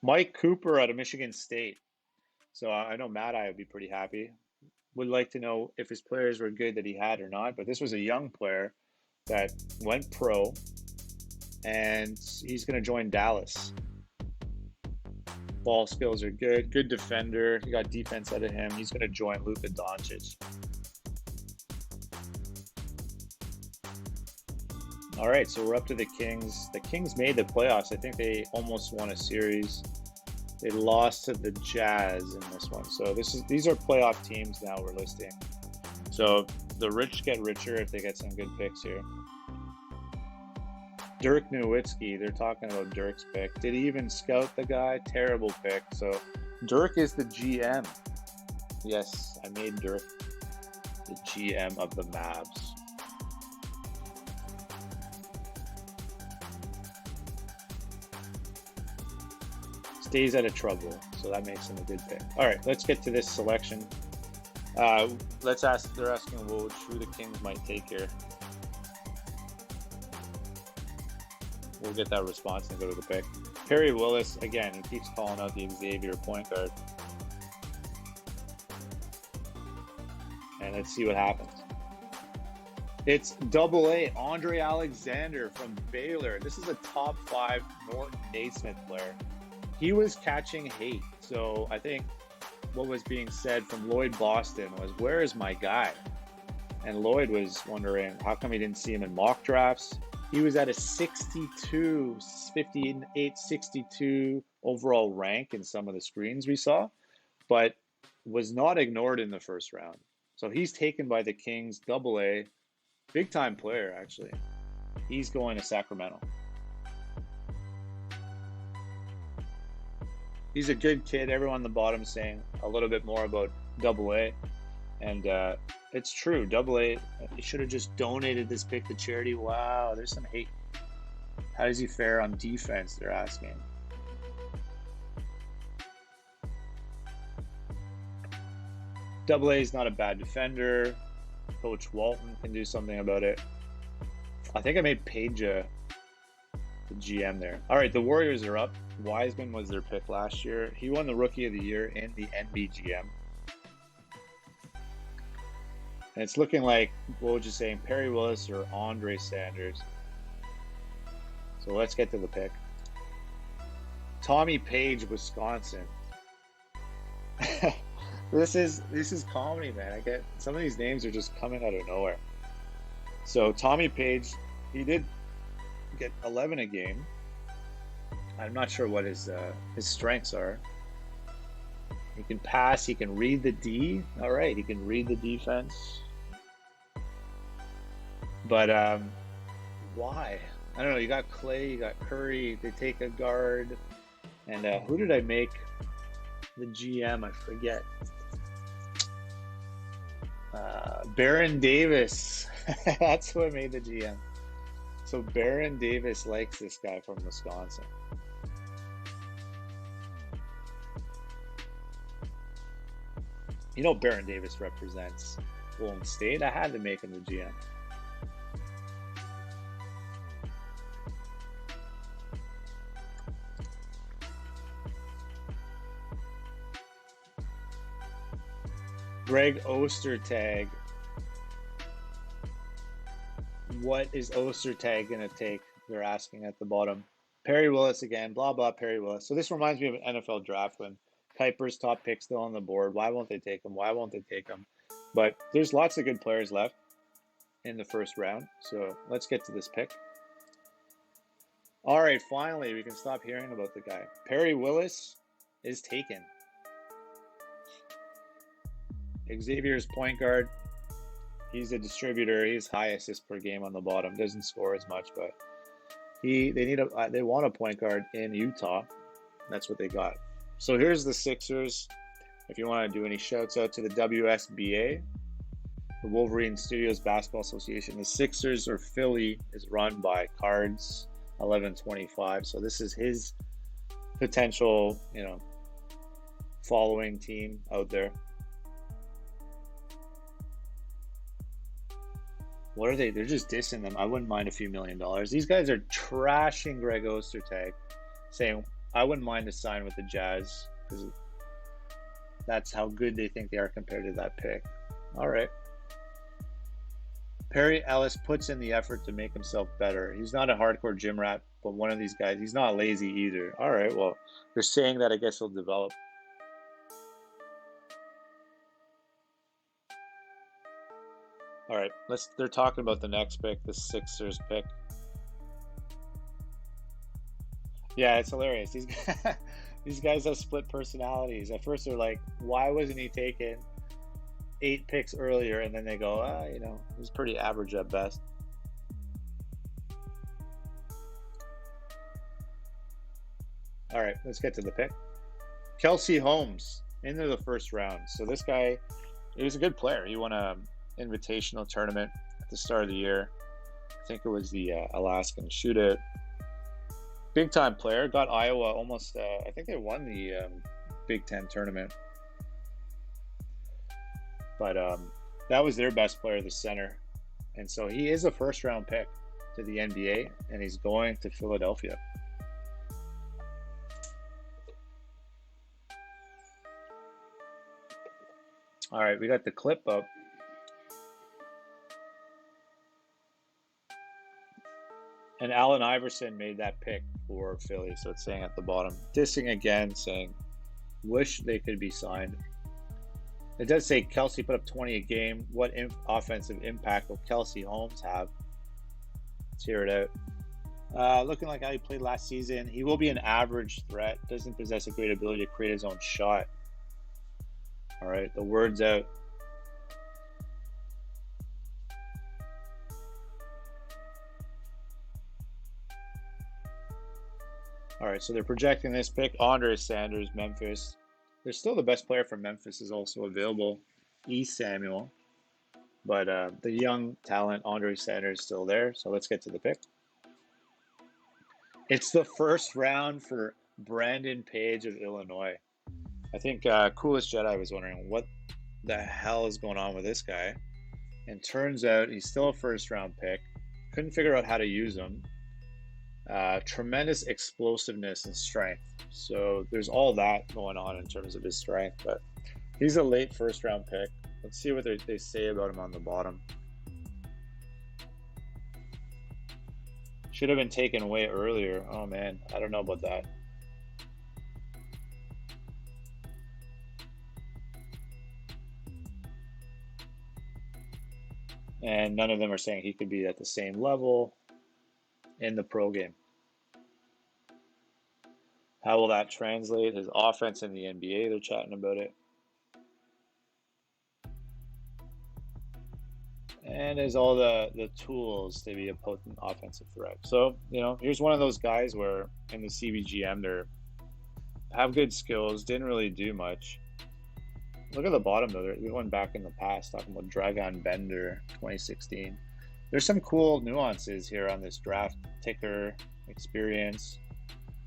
Mike Cooper out of Michigan State. So I know Matt, I would be pretty happy. Would like to know if his players were good that he had or not, but this was a young player that went pro, and he's going to join Dallas. Ball skills are good. Good defender. He got defense out of him. He's going to join Luka Doncic. All right, so we're up to the Kings. The Kings made the playoffs. I think they almost won a series. They lost to the Jazz in this one. So these are playoff teams now we're listing. So the rich get richer if they get some good picks here. Dirk Nowitzki, they're talking about Dirk's pick. Did he even scout the guy? Terrible pick. So Dirk is the GM. Yes, I made Dirk the GM of the Mavs. Stays out of trouble, so that makes him a good pick. All right, let's get to this selection. Let's ask. They're asking Woj who the Kings might take here. We'll get that response and go to the pick. Perry Willis, again, he keeps calling out the Xavier point guard. And let's see what happens. It's AA Andre Alexander from Baylor. This is a top 5 Norton Naismith player. He was catching hate. So I think what was being said from Lloyd Boston was, where is my guy? And Lloyd was wondering, how come he didn't see him in mock drafts? He was at a 62 overall rank in some of the screens we saw, but was not ignored in the first round. So he's taken by the Kings, AA, big time player actually. He's going to Sacramento. He's a good kid. Everyone on the bottom saying a little bit more about AA. And it's true. AA, he should have just donated this pick to charity. Wow, there's some hate. How does he fare on defense, they're asking. AA is not a bad defender. Coach Walton can do something about it. I think I made Peja the GM there. All right, the Warriors are up. Wiseman was their pick last year. He won the Rookie of the Year in the NBGM. And it's looking like, what was you saying, Perry Willis or Andre Sanders. So let's get to the pick. Tommy Page, Wisconsin. This is comedy, man. I get some of these names are just coming out of nowhere. So Tommy Page, he did get 11 a game. I'm not sure what his strengths are. He can pass. He can read the D. All right, he can read the defense. But why? I don't know. You got Clay. You got Curry. They take a guard. And who did I make the GM? I forget. Baron Davis. That's who I made the GM. So Baron Davis likes this guy from Wisconsin. You know Baron Davis represents Golden State. I had to make him the GM. Greg Ostertag. What is Ostertag going to take? They're asking at the bottom. Perry Willis again. Blah, blah, Perry Willis. So this reminds me of an NFL draft when Kuiper's top pick still on the board. Why won't they take him? Why won't they take him? But there's lots of good players left in the first round. So let's get to this pick. All right, finally, we can stop hearing about the guy. Perry Willis, is taken. Xavier's point guard. He's a distributor. He's high assists per game on the bottom. Doesn't score as much, but they want a point guard in Utah. That's what they got. So here's the Sixers. If you want to do any shouts out to the WSBA, the Wolverine Studios Basketball Association, the Sixers or Philly is run by Cards 1125. So this is his potential, following team out there. What are they? They're just dissing them. I wouldn't mind a few $1 million. These guys are trashing Greg Ostertag, saying, I wouldn't mind to sign with the Jazz because that's how good they think they are compared to that pick. All right. Perry Ellis puts in the effort to make himself better. He's not a hardcore gym rat, but one of these guys, he's not lazy either. All right, well, they're saying that I guess he'll develop. All right, they're talking about the next pick, the Sixers pick. Yeah, it's hilarious. These guys have split personalities. At first they're like, why wasn't he taken 8 picks earlier? And then they go, he's pretty average at best. All right, let's get to the pick. Kelsey Holmes into the first round. So this guy, he was a good player. He won a invitational tournament at the start of the year. I think it was the Alaskan Shootout. Big time player. Got Iowa almost, I think they won the Big Ten tournament. But that was their best player, the center. And so he is a first round pick to the NBA, and he's going to Philadelphia. All right, we got the clip up. And Allen Iverson made that pick for Philly, so it's saying at the bottom. Dissing again, saying, wish they could be signed. It does say Kelsey put up 20 a game. What offensive impact will Kelsey Holmes have? Let's hear it out. Looking like how he played last season. He will be an average threat. Doesn't possess a great ability to create his own shot. All right, the word's out. All right, so they're projecting this pick. Andre Sanders, Memphis. They're still the best player from Memphis is also available. E. Samuel. But the young talent, Andre Sanders, is still there. So let's get to the pick. It's the first round for Brandon Page of Illinois. I think Coolest Jedi was wondering what the hell is going on with this guy. And turns out he's still a first round pick. Couldn't figure out how to use him. Tremendous explosiveness and strength. So there's all that going on in terms of his strength. But he's a late first round pick. Let's see what they say about him on the bottom. Should have been taken away earlier. Oh man, I don't know about that. And none of them are saying he could be at the same level in the pro game. How will that translate? His offense in the NBA, they're chatting about it. And there's all the tools to be a potent offensive threat. So, here's one of those guys where in the CBGM, they have good skills, didn't really do much. Look at the bottom, though. They're going back in the past, talking about Dragon Bender 2016. There's some cool nuances here on this draft ticker experience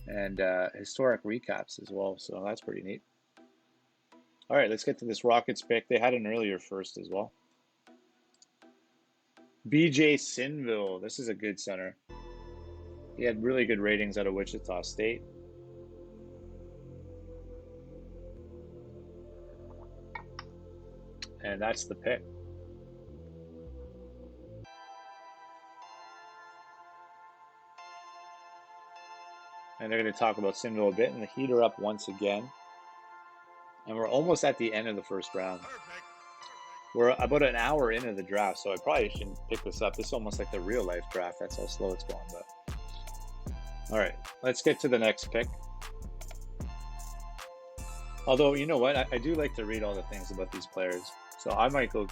and historic recaps as well. So that's pretty neat. All right, let's get to this Rockets pick. They had an earlier first as well. BJ Sinville. This is a good center. He had really good ratings out of Wichita State. And that's the pick. And they're going to talk about Sinville a bit, and the Heat are up once again. And we're almost at the end of the first round. We're about an hour into the draft, so I probably shouldn't pick this up. This is almost like the real life draft. That's how slow it's going. But all right, let's get to the next pick. Although, you know what? I do like to read all the things about these players. So I might go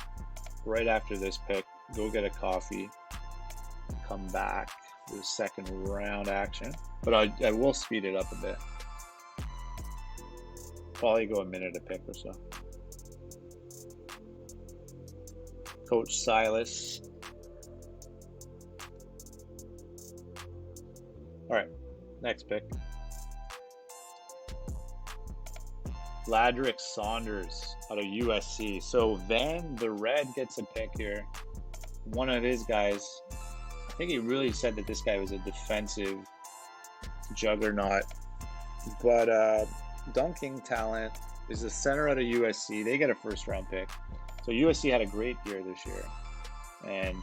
right after this pick, go get a coffee, come back for the second round action. But I will speed it up a bit. Probably go a minute a pick or so. Coach Silas. All right, next pick. Ladrick Saunders out of USC. So then the Red gets a pick here. One of his guys, I think he really said that this guy was a defensive juggernaut. But dunking talent is the center out of USC. They get a first round pick. So USC had a great year this year. And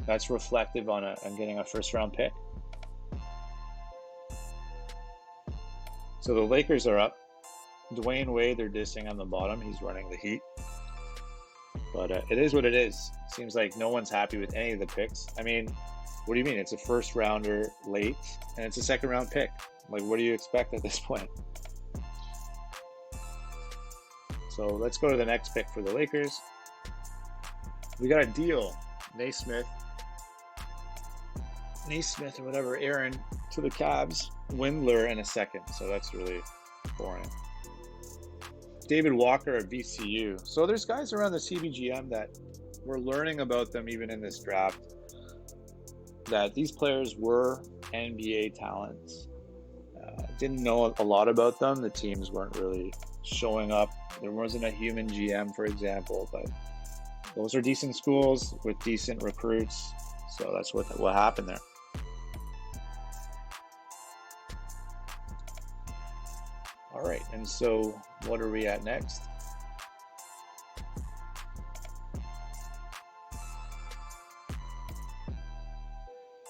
that's reflective on getting a first round pick. So the Lakers are up. Dwayne Wade, they're dissing on the bottom. He's running the Heat. But it is what it is. Seems like no one's happy with any of the picks. I mean, what do you mean? It's a first rounder late, and it's a second round pick. Like, what do you expect at this point? So let's go to the next pick for the Lakers. We got a deal. Naismith or whatever, Aaron to the Cavs. Windler in a second. So that's really boring. David Walker at VCU. So there's guys around the CBGM that we're learning about them even in this draft, that these players were NBA talents. Didn't know a lot about them. The teams weren't really showing up. There wasn't a human GM, for example, but those are decent schools with decent recruits. So that's what happened there. All right, and so what are we at next?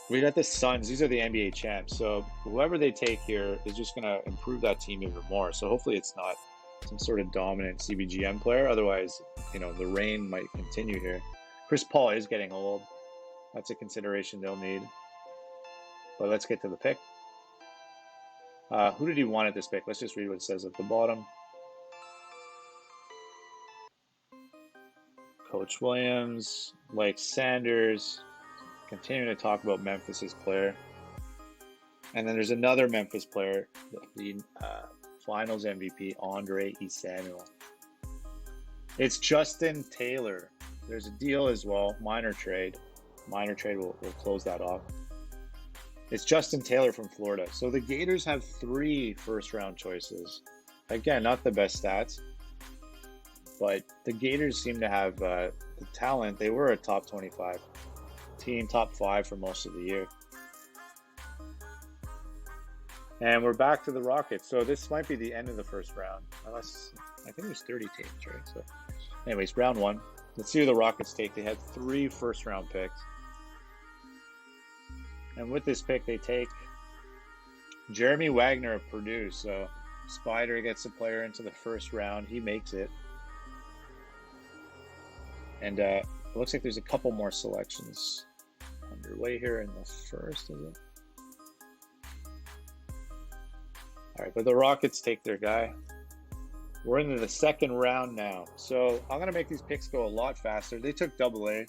We got the Suns. These are the NBA champs. So whoever they take here is just going to improve that team even more. So hopefully it's not some sort of dominant CBGM player. Otherwise, the reign might continue here. Chris Paul is getting old. That's a consideration they'll need. But let's get to the pick. Who did he want at this pick? Let's just read what it says at the bottom. Coach Williams, like Sanders, continuing to talk about Memphis's player. And then there's another Memphis player, the finals MVP, Andre Iguodala. It's Justin Taylor. There's a deal as well, minor trade. Minor trade will close that off. It's Justin Taylor from Florida. So the Gators have 3 first-round choices. Again, not the best stats, but the Gators seem to have the talent. They were a top 25 team, top 5 for most of the year. And we're back to the Rockets. So this might be the end of the first round, unless I think there's 30 teams, right? So anyways, round 1. Let's see who the Rockets take. They had 3 first-round picks. And with this pick, they take Jeremy Wagner of Purdue. So Spider gets a player into the first round. He makes it. And it looks like there's a couple more selections underway here in the first, is it? All right, but the Rockets take their guy. We're into the second round now. So I'm going to make these picks go a lot faster. They took AA.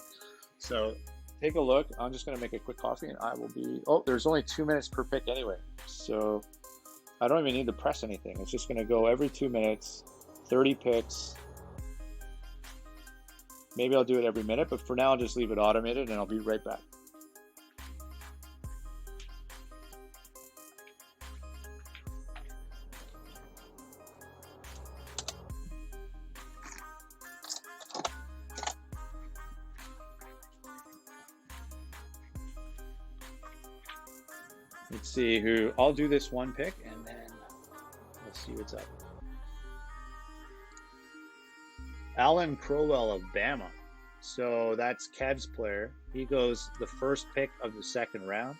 So take a look. I'm just going to make a quick coffee and I will be... Oh, there's only 2 minutes per pick anyway. So I don't even need to press anything. It's just going to go every 2 minutes, 30 picks. Maybe I'll do it every minute, but for now I'll just leave it automated and I'll be right back. Let's see who... I'll do this one pick and then we'll see what's up. Alan Crowell of Bama. So that's Kev's player. He goes the first pick of the second round.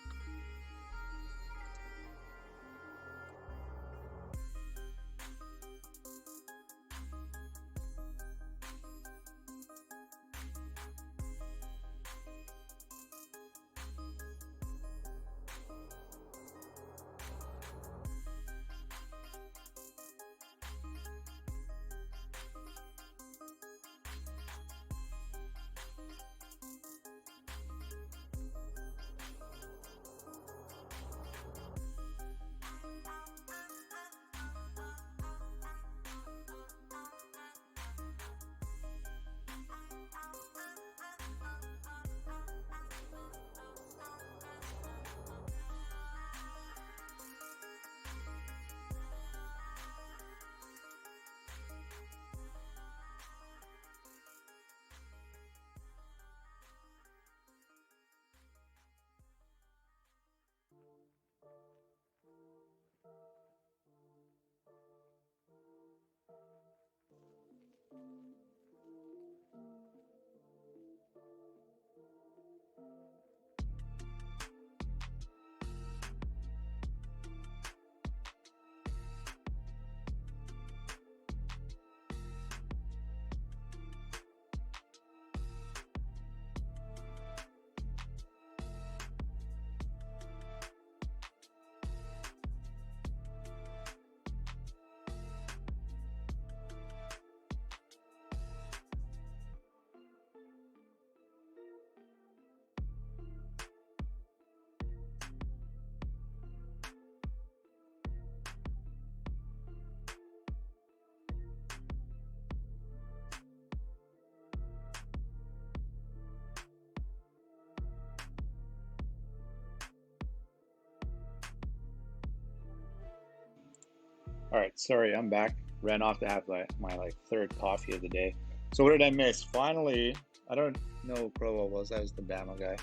All right, sorry, I'm back. Ran off to have my like third coffee of the day. So what did I miss? Finally, I don't know who Crowell was. That was the Bama guy.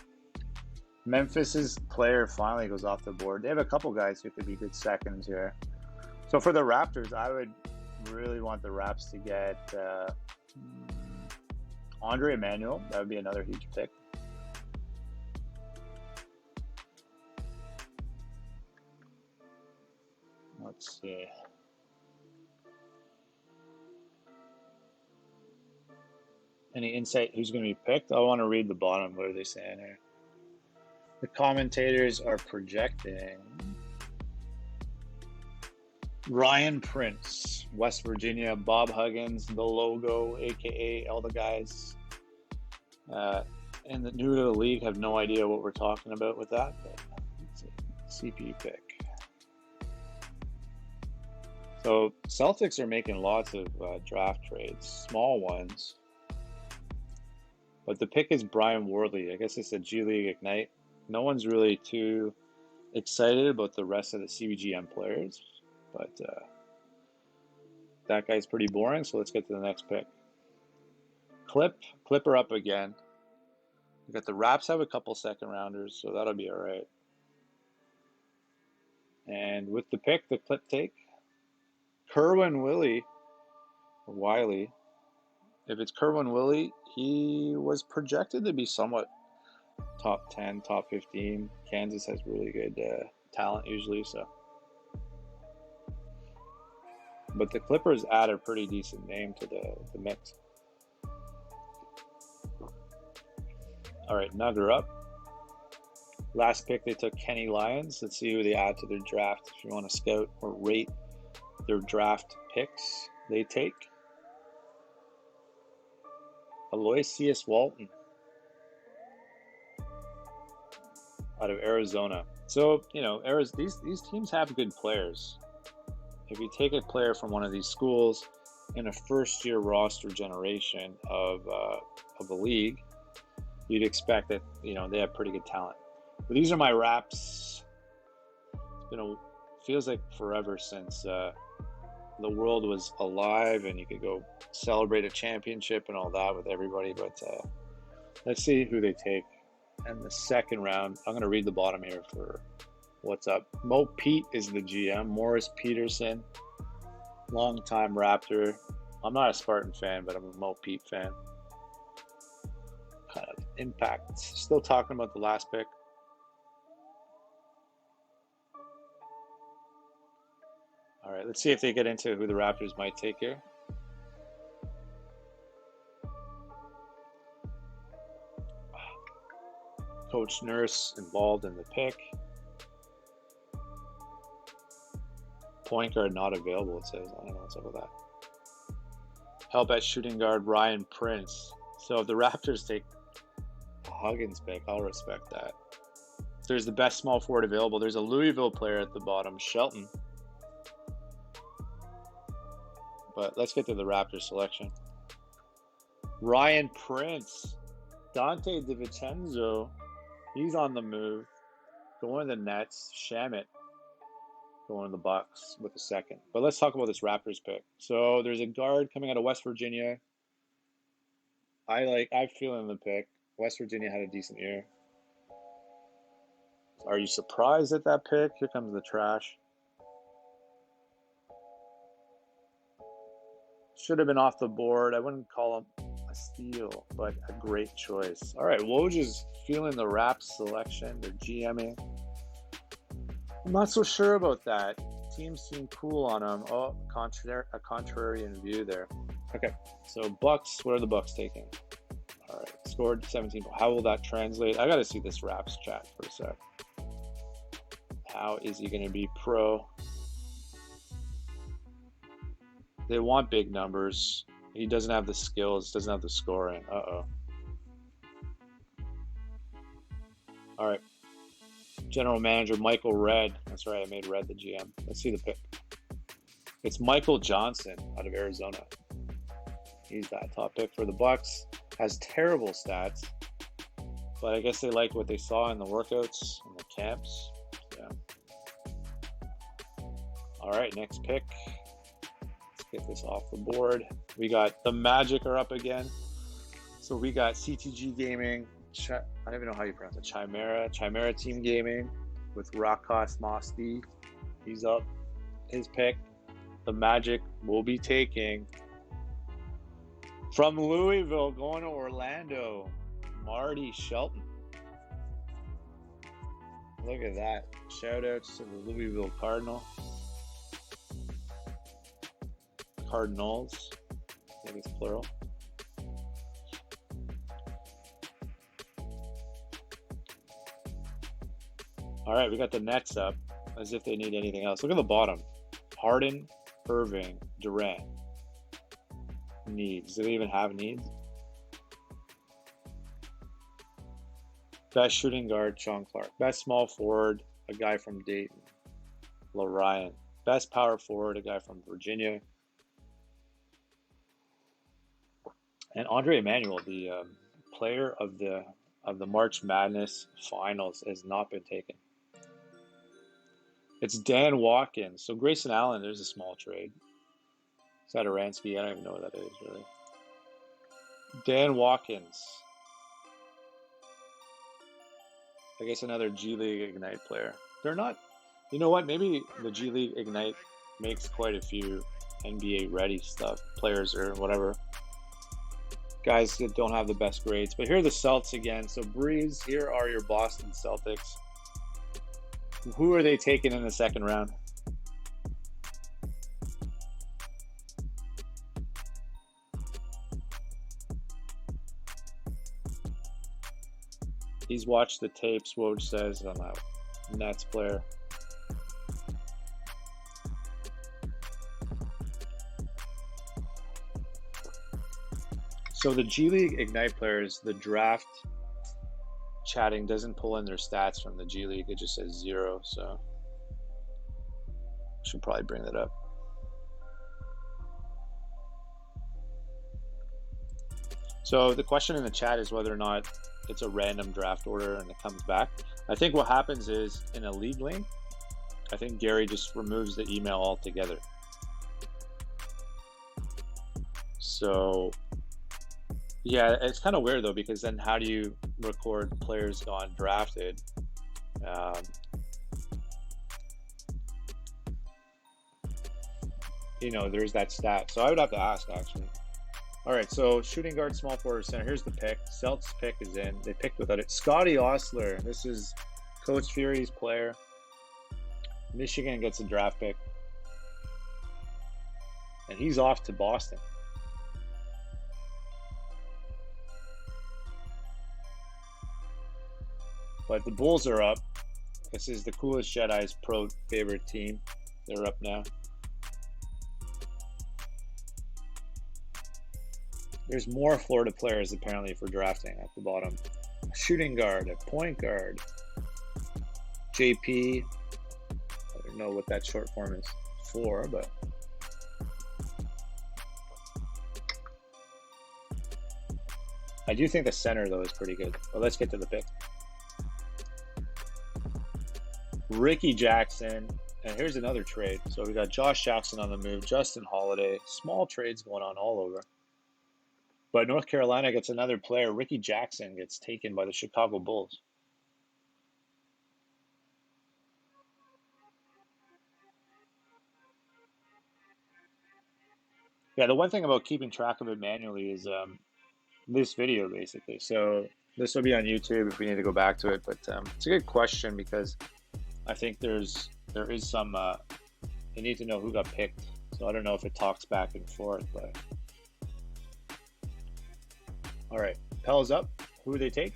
Memphis's player finally goes off the board. They have a couple guys who could be good seconds here. So for the Raptors, I would really want the Raps to get Andre Emanuel. That would be another huge pick. Let's see. Any insight who's going to be picked? I want to read the bottom. What are they saying here? The commentators are projecting Ryan Prince, West Virginia, Bob Huggins, the logo, aka all the guys and the new to the league have no idea what we're talking about with that. But let's see. CPU pick. So Celtics are making lots of draft trades, small ones. But the pick is Brian Wardley. I guess it's a G League Ignite. No one's really too excited about the rest of the CBGM players. But that guy's pretty boring, so let's get to the next pick. Clipper up again. We got the Raps have a couple second rounders, so that'll be all right. And with the pick, the Clip take, Kerwin Wiley. If it's Kerwin Willie, he was projected to be somewhat top 10, top 15. Kansas has really good talent usually, so. But the Clippers add a pretty decent name to the mix. All right, Nugger up. Last pick, they took Kenny Lyons. Let's see who they add to their draft. If you want to scout or rate their draft picks, they take Aloysius Walton out of Arizona. So, you know, these teams have good players. If you take a player from one of these schools in a first-year roster generation of a league, you'd expect that, you know, they have pretty good talent. But these are my Raps. Feels like forever since the world was alive and you could go celebrate a championship and all that with everybody. But let's see who they take. And the second round, I'm going to read the bottom here for what's up. Mo Pete is the GM. Morris Peterson, longtime Raptor. I'm not a Spartan fan, but I'm a Mo Pete fan. Kind of impact. Still talking about the last pick. All right, let's see if they get into who the Raptors might take here. Coach Nurse involved in the pick. Point guard not available, it says. I don't know what's up with that. Help at shooting guard Ryan Prince. So if the Raptors take a Huggins pick, I'll respect that. There's the best small forward available. There's a Louisville player at the bottom, Shelton. But let's get to the Raptors selection. Ryan Prince. Dante DiVincenzo. He's on the move. Going to the Nets. Shamit going to the Bucks with a second. But let's talk about this Raptors pick. So there's a guard coming out of West Virginia. I'm feeling the pick. West Virginia had a decent year. Are you surprised at that pick? Here comes the trash. Should have been off the board. I wouldn't call him a steal, but a great choice. All right, Woj is feeling the Raps selection. They're GMing. I'm not so sure about that. Teams seem cool on him. Oh, a contrarian view there. Okay, so Bucks. What are the Bucks taking? All right, scored 17. How will that translate? I got to see this Raps chat for a sec. How is he going to be pro? They want big numbers. He doesn't have the skills, doesn't have the scoring. Uh-oh. All right. General Manager Michael Redd. That's right, I made Redd the GM. Let's see the pick. It's Michael Johnson out of Arizona. He's that top pick for the Bucks. Has terrible stats, but I guess they like what they saw in the workouts and the camps. Yeah. All right, next pick. Let's get this off the board. We got the Magic are up again. So we got CTG Gaming. I don't even know how you pronounce it. Chimera Team Gaming with Rakas Mosti. He's up. His pick. The Magic will be taking from Louisville going to Orlando, Marty Shelton. Look at that. Shout outs to the Louisville Cardinals. I think it's plural. All right, we got the Nets up as if they need anything else. Look at the bottom. Harden, Irving, Durant. Needs. Do they even have needs? Best shooting guard, Sean Clark. Best small forward, a guy from Dayton, LaRyan. Best power forward, a guy from Virginia. And Andre Emanuel, the player of the March Madness Finals, has not been taken. It's Dan Watkins. So Grayson Allen, there's a small trade. Sadaransky, I don't even know what that is, really. Dan Watkins. I guess another G League Ignite player. They're not, you know what, maybe the G League Ignite makes quite a few NBA ready players or whatever. Guys that don't have the best grades. But here are the Celtics again. So Breeze, here are your Boston Celtics. Who are they taking in the second round? He's watched the tapes, Woj says, on that Nets player. So the G League Ignite players, the draft chatting doesn't pull in their stats from the G League. It just says 0, so should probably bring that up. So the question in the chat is whether or not it's a random draft order and it comes back. I think what happens is in a league link, I think Gary just removes the email altogether. So yeah, it's kind of weird though, because then how do you record players gone drafted? You know, there's that stat. So I would have to ask, actually. All right, so shooting guard, small forward, center. Here's the pick. Celtics pick is in. They picked without it. Scotty Osler. This is Coach Fury's player. Michigan gets a draft pick. And he's off to Boston. But the Bulls are up. This is the Coolest Jedi's pro favorite team. They're up now. There's more Florida players apparently for drafting at the bottom. Shooting guard, a point guard. JP. I don't know what that short form is for, but I do think the center though is pretty good. But let's get to the pick. Ricky Jackson, and here's another trade. So we got Josh Jackson on the move, Justin Holiday, small trades going on all over. But North Carolina gets another player. Ricky Jackson gets taken by the Chicago Bulls. Yeah, the one thing about keeping track of it manually is this video, basically. So this will be on YouTube if we need to go back to it. But it's a good question because I think there is some, you need to know who got picked. So I don't know if it talks back and forth, but. All right, Pell's up. Who do they take?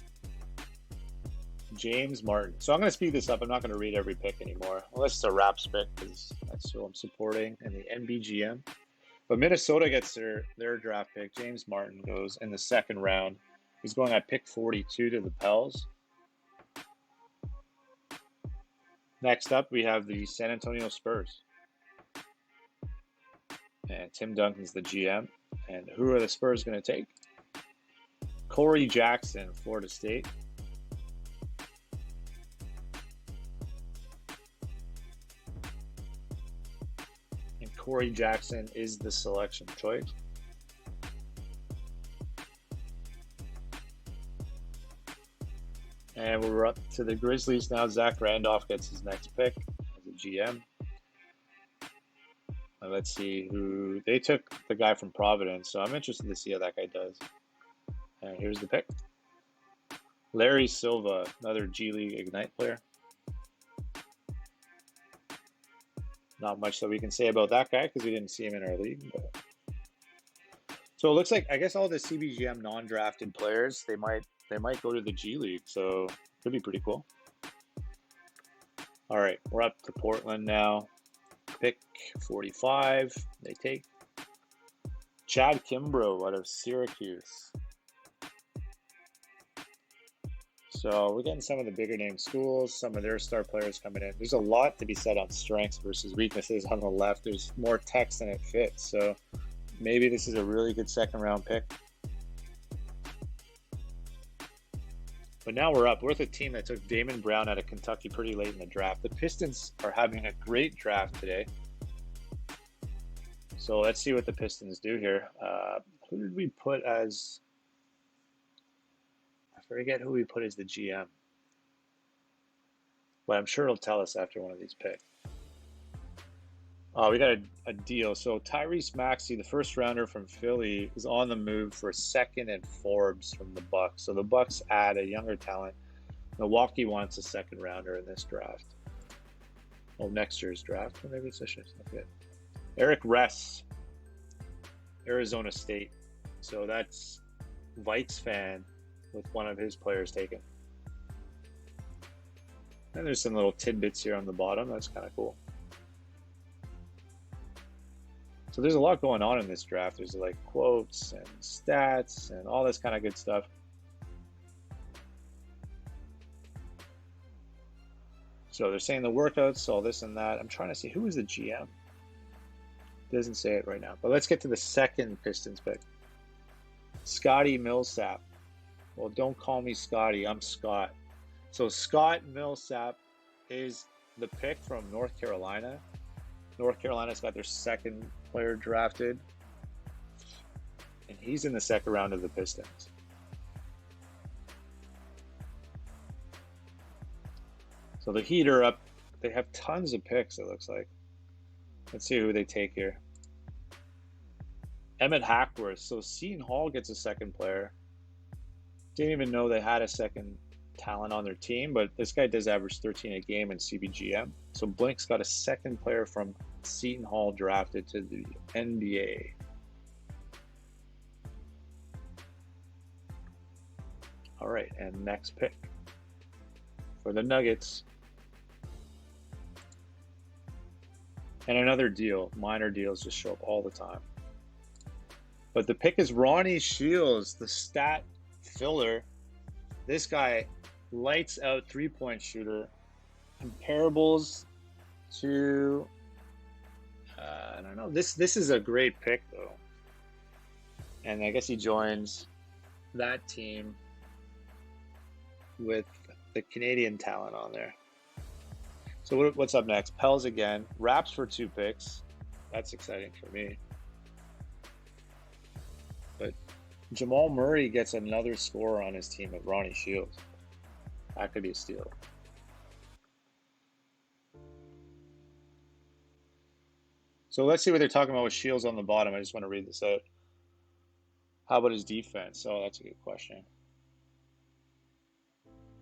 James Martin. So I'm going to speed this up. I'm not going to read every pick anymore, unless it's a Raps pick, because that's who I'm supporting in the NBGM. But Minnesota gets their draft pick. James Martin goes in the second round. He's going at pick 42 to the Pels. Next up, we have the San Antonio Spurs. And Tim Duncan's the GM. And who are the Spurs going to take? Corey Jackson, Florida State. Corey Jackson is the selection choice. And we're up to the Grizzlies now. Zach Randolph gets his next pick as a GM. And let's see who they took. The guy from Providence, so I'm interested to see how that guy does. And here's the pick. Larry Silva, another G League Ignite player. Not much that we can say about that guy because we didn't see him in our league. But... So it looks like, I guess all the CBGM non-drafted players, they might go to the G League, so could be pretty cool. All right, we're up to Portland now. Pick 45. They take Chad Kimbrough out of Syracuse. So we're getting some of the bigger name schools, some of their star players coming in. There's a lot to be said on strengths versus weaknesses on the left. There's more text than it fits. So maybe this is a really good second round pick. But now we're up. We're with a team that took Damon Brown out of Kentucky pretty late in the draft. The Pistons are having a great draft today. So let's see what the Pistons do here. Who did we put as... I forget who we put as the GM. But I'm sure it'll tell us after one of these picks. We got a deal. So Tyrese Maxey, the first rounder from Philly, is on the move for second and Forbes from the Bucks. So the Bucks add a younger talent. Milwaukee wants a second rounder in this draft. Well, next year's draft. Or maybe it's this year's. Okay. Eric Ress, Arizona State. So that's Vikes fan with one of his players taken. And there's some little tidbits here on the bottom. That's kind of cool. So there's a lot going on in this draft. There's like quotes and stats and all this kind of good stuff. So they're saying the workouts, all this and that. I'm trying to see who is the GM. Doesn't say it right now. But let's get to the second Pistons pick. Scotty Millsap. Well, don't call me Scotty. I'm Scott. So Scott Millsap is the pick from North Carolina. North Carolina's got their second player drafted. And he's in the second round of the Pistons. So the Heat are up. They have tons of picks, it looks like. Let's see who they take here. Emmett Hackworth. So Seton Hall gets a second player. Didn't even know they had a second talent on their team, but this guy does average 13 a game in CBGM. So Blink's got a second player from Seton Hall drafted to the NBA. All right, and next pick for the Nuggets. And another deal. Minor deals just show up all the time. But the pick is Ronnie Shields, the stat filler. This guy lights out three-point shooter. Comparables to, I don't know. This is a great pick, though. And I guess he joins that team with the Canadian talent on there. So what's up next? Pels again. Raps for 2 picks. That's exciting for me. But Jamal Murray gets another scorer on his team with Ronnie Shields. That could be a steal. So let's see what they're talking about with Shields on the bottom. I just want to read this out. How about his defense? Oh, that's a good question.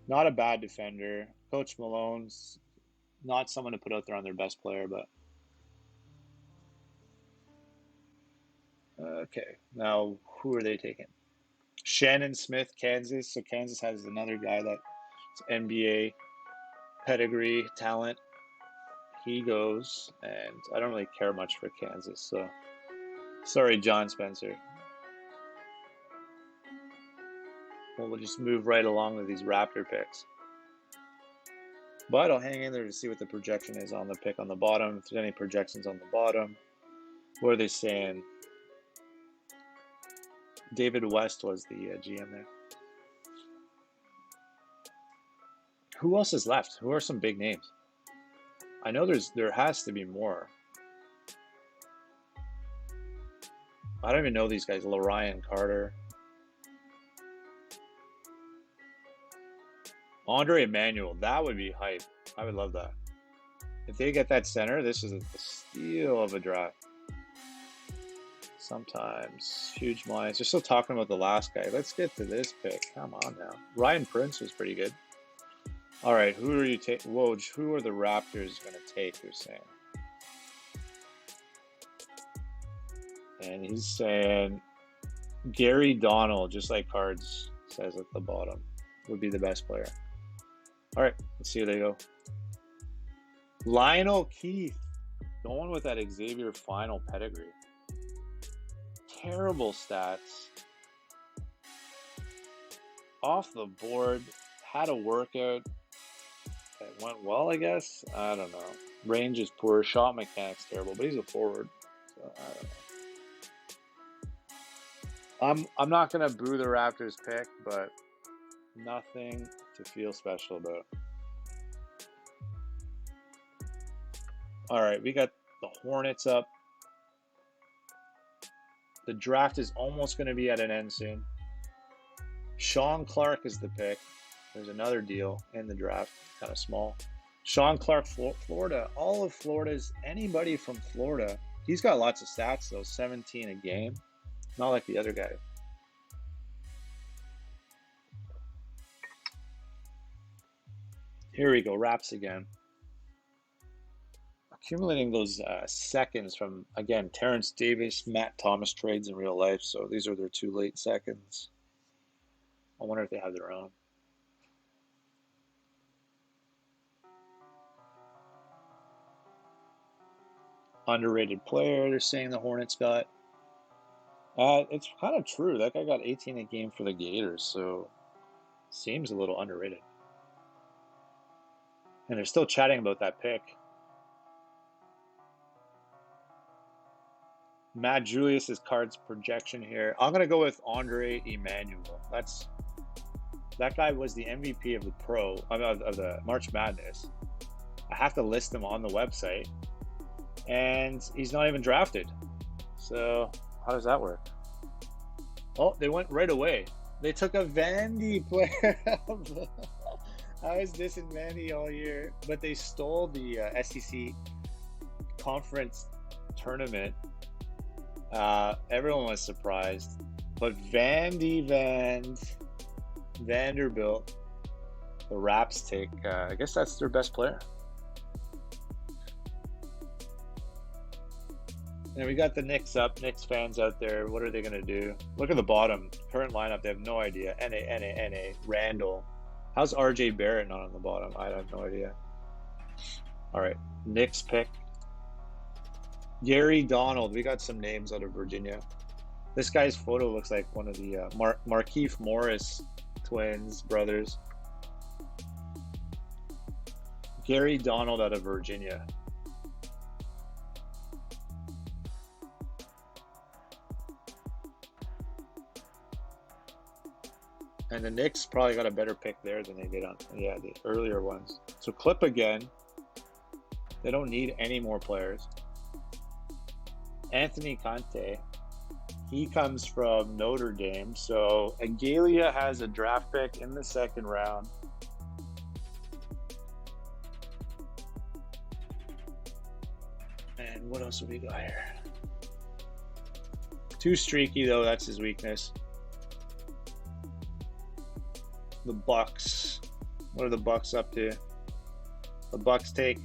Not a bad defender. Coach Malone's not someone to put out there on their best player, but okay. Now, who are they taking? Shannon Smith, Kansas. So Kansas has another guy that's NBA pedigree talent. He goes, and I don't really care much for Kansas, so sorry, John Spencer. Well, we'll just move right along with these Raptor picks. But I'll hang in there to see what the projection is on the pick on the bottom. If there's any projections on the bottom. What are they saying? David West was the GM there. Who else is left? Who are some big names? I know there has to be more. I don't even know these guys. Lorian Carter. Andre Emmanuel. That would be hype. I would love that. If they get that center, this is a steal of a draft. Sometimes huge minds. They're still talking about the last guy. Let's get to this pick. Come on now. Ryan Prince was pretty good. All right, who are you taking? Woj, who are the Raptors going to take? You're saying, and he's saying Gary Donald, just like Cards says at the bottom, would be the best player. All right, let's see where they go. Lionel Keith, going with that Xavier final pedigree. Terrible stats. Off the board, had a workout. It went well, I guess. I don't know. Range is poor. Shot mechanics terrible, but he's a forward. So I don't know. I'm not gonna boo the Raptors pick, but nothing to feel special about. All right, we got the Hornets up. The draft is almost going to be at an end soon. Sean Clark is the pick. There's another deal in the draft, kind of small. Sean Clark, Florida. All of Florida's, anybody from Florida. He's got lots of stats, though. 17 a game. Not like the other guy. Here we go, Raps again. Accumulating those seconds from, again, Terrence Davis, Matt Thomas trades in real life. So these are their 2 late seconds. I wonder if they have their own. Underrated player, they're saying the Hornets got. It's kind of true. That guy got 18 a game for the Gators, so seems a little underrated. And they're still chatting about that pick. Matt Julius's Cards projection here. I'm gonna go with Andre Emmanuel. That guy was the MVP of the March Madness. I have to list him on the website, and he's not even drafted. So how does that work? Oh, they went right away. They took a Vandy player. I was dissing Vandy all year, but they stole the SEC conference tournament. Everyone was surprised, but Vanderbilt, the Raps take, I guess that's their best player. And we got the Knicks up. Knicks fans out there, what are they going to do? Look at the bottom. Current lineup, they have no idea. NA. Randall. How's RJ Barrett not on the bottom? I have no idea. All right, Knicks pick. Gary Donald. We got some names out of Virginia. This guy's photo looks like one of the Markieff Morris brothers. Gary Donald out of Virginia. And the Knicks probably got a better pick there than they did on the earlier ones. So clip again. They don't need any more players. Anthony Conte, he comes from Notre Dame. So Agalia has a draft pick in the 2nd round. And what else have we got here? Too streaky though, that's his weakness. The Bucks. What are the Bucks up to? The Bucks take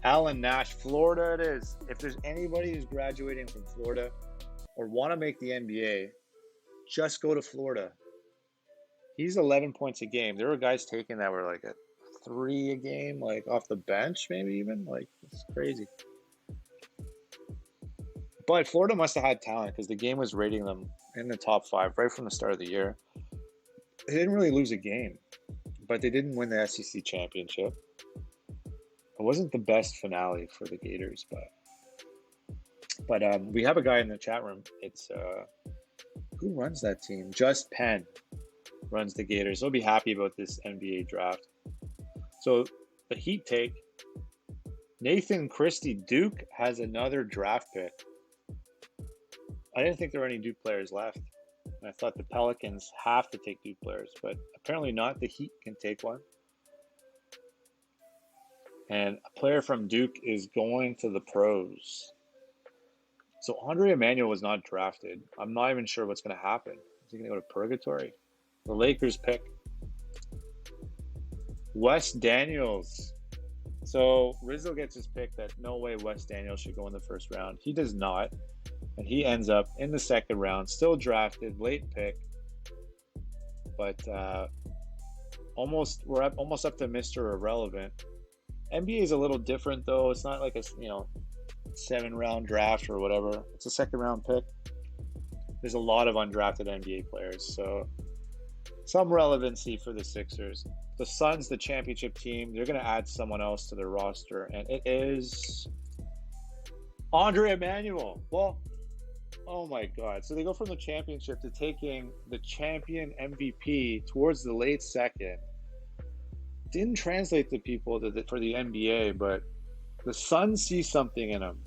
Alan Nash. Florida it is. If there's anybody who's graduating from Florida or want to make the NBA, just go to Florida. He's 11 points a game. There were guys taking that were like at 3 a game, like off the bench, maybe even. Like, it's crazy. But Florida must have had talent because the game was rating them in the top 5 right from the start of the year. They didn't really lose a game, but they didn't win the SEC championship. It wasn't the best finale for the Gators, but we have a guy in the chat room. It's who runs that team? Just Penn runs the Gators. They'll be happy about this NBA draft. So the Heat take Nathan Christie. Duke has another draft pick. I didn't think there were any Duke players left. And I thought the Pelicans have to take Duke players, but apparently not. The Heat can take one. And a player from Duke is going to the pros. So Andre Emanuel was not drafted. I'm not even sure what's going to happen. Is he going to go to purgatory? The Lakers pick Wes Daniels. So Rizzo gets his pick that no way Wes Daniels should go in the first round. He does not. And he ends up in the second round, still drafted, late pick. But we're almost up to Mr. Irrelevant. NBA is a little different though. It's not like a 7-round draft or whatever. It's a second-round pick. There's a lot of undrafted NBA players, so some relevancy for the Sixers. The Suns, the championship team, they're going to add someone else to their roster, and it is Andre Emanuel. Well, oh my God. So they go from the championship to taking the champion MVP towards the late second. Didn't translate to people for the NBA, but the Suns see something in him.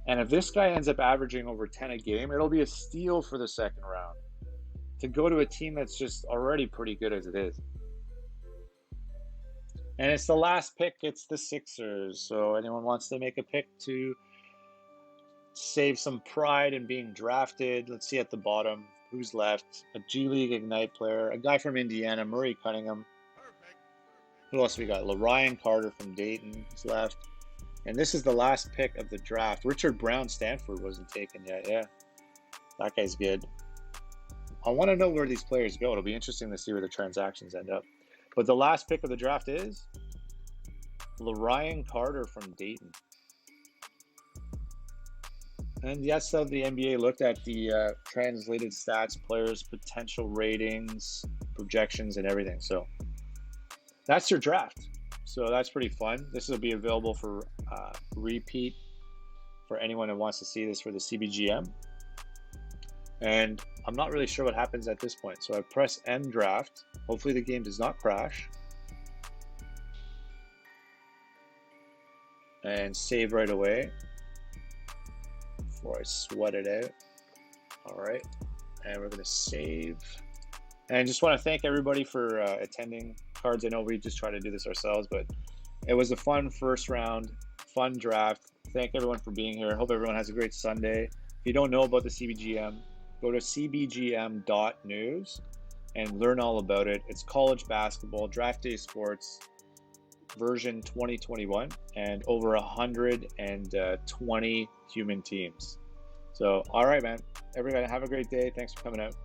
And if this guy ends up averaging over 10 a game, it'll be a steal for the second round to go to a team that's just already pretty good as it is. And it's the last pick. It's the Sixers. So anyone wants to make a pick to save some pride in being drafted, let's see at the bottom who's left. A G League Ignite player, a guy from Indiana, Murray Cunningham. Who else we got? LaRyan Carter from Dayton is left. And this is the last pick of the draft. Richard Brown, Stanford, wasn't taken yet. Yeah, that guy's good. I want to know where these players go. It'll be interesting to see where the transactions end up. But the last pick of the draft is LaRyan Carter from Dayton. And that's how the NBA looked at the translated stats, players, potential ratings, projections, and everything. So that's your draft. So that's pretty fun. This will be available for repeat for anyone who wants to see this for the CBGM. And I'm not really sure what happens at this point. So I press end draft. Hopefully the game does not crash. And save right away before I sweat it out. All right. And we're going to save. And I just want to thank everybody for attending Cards. I know we just try to do this ourselves, but it was a fun first round, fun draft. Thank everyone for being here. Hope everyone has a great Sunday. If you don't know about the CBGM, go to cbgm.news and learn all about it. It's college basketball, draft day sports, version 2021, and over 120 human teams. So, all right, man. Everybody have a great day. Thanks for coming out.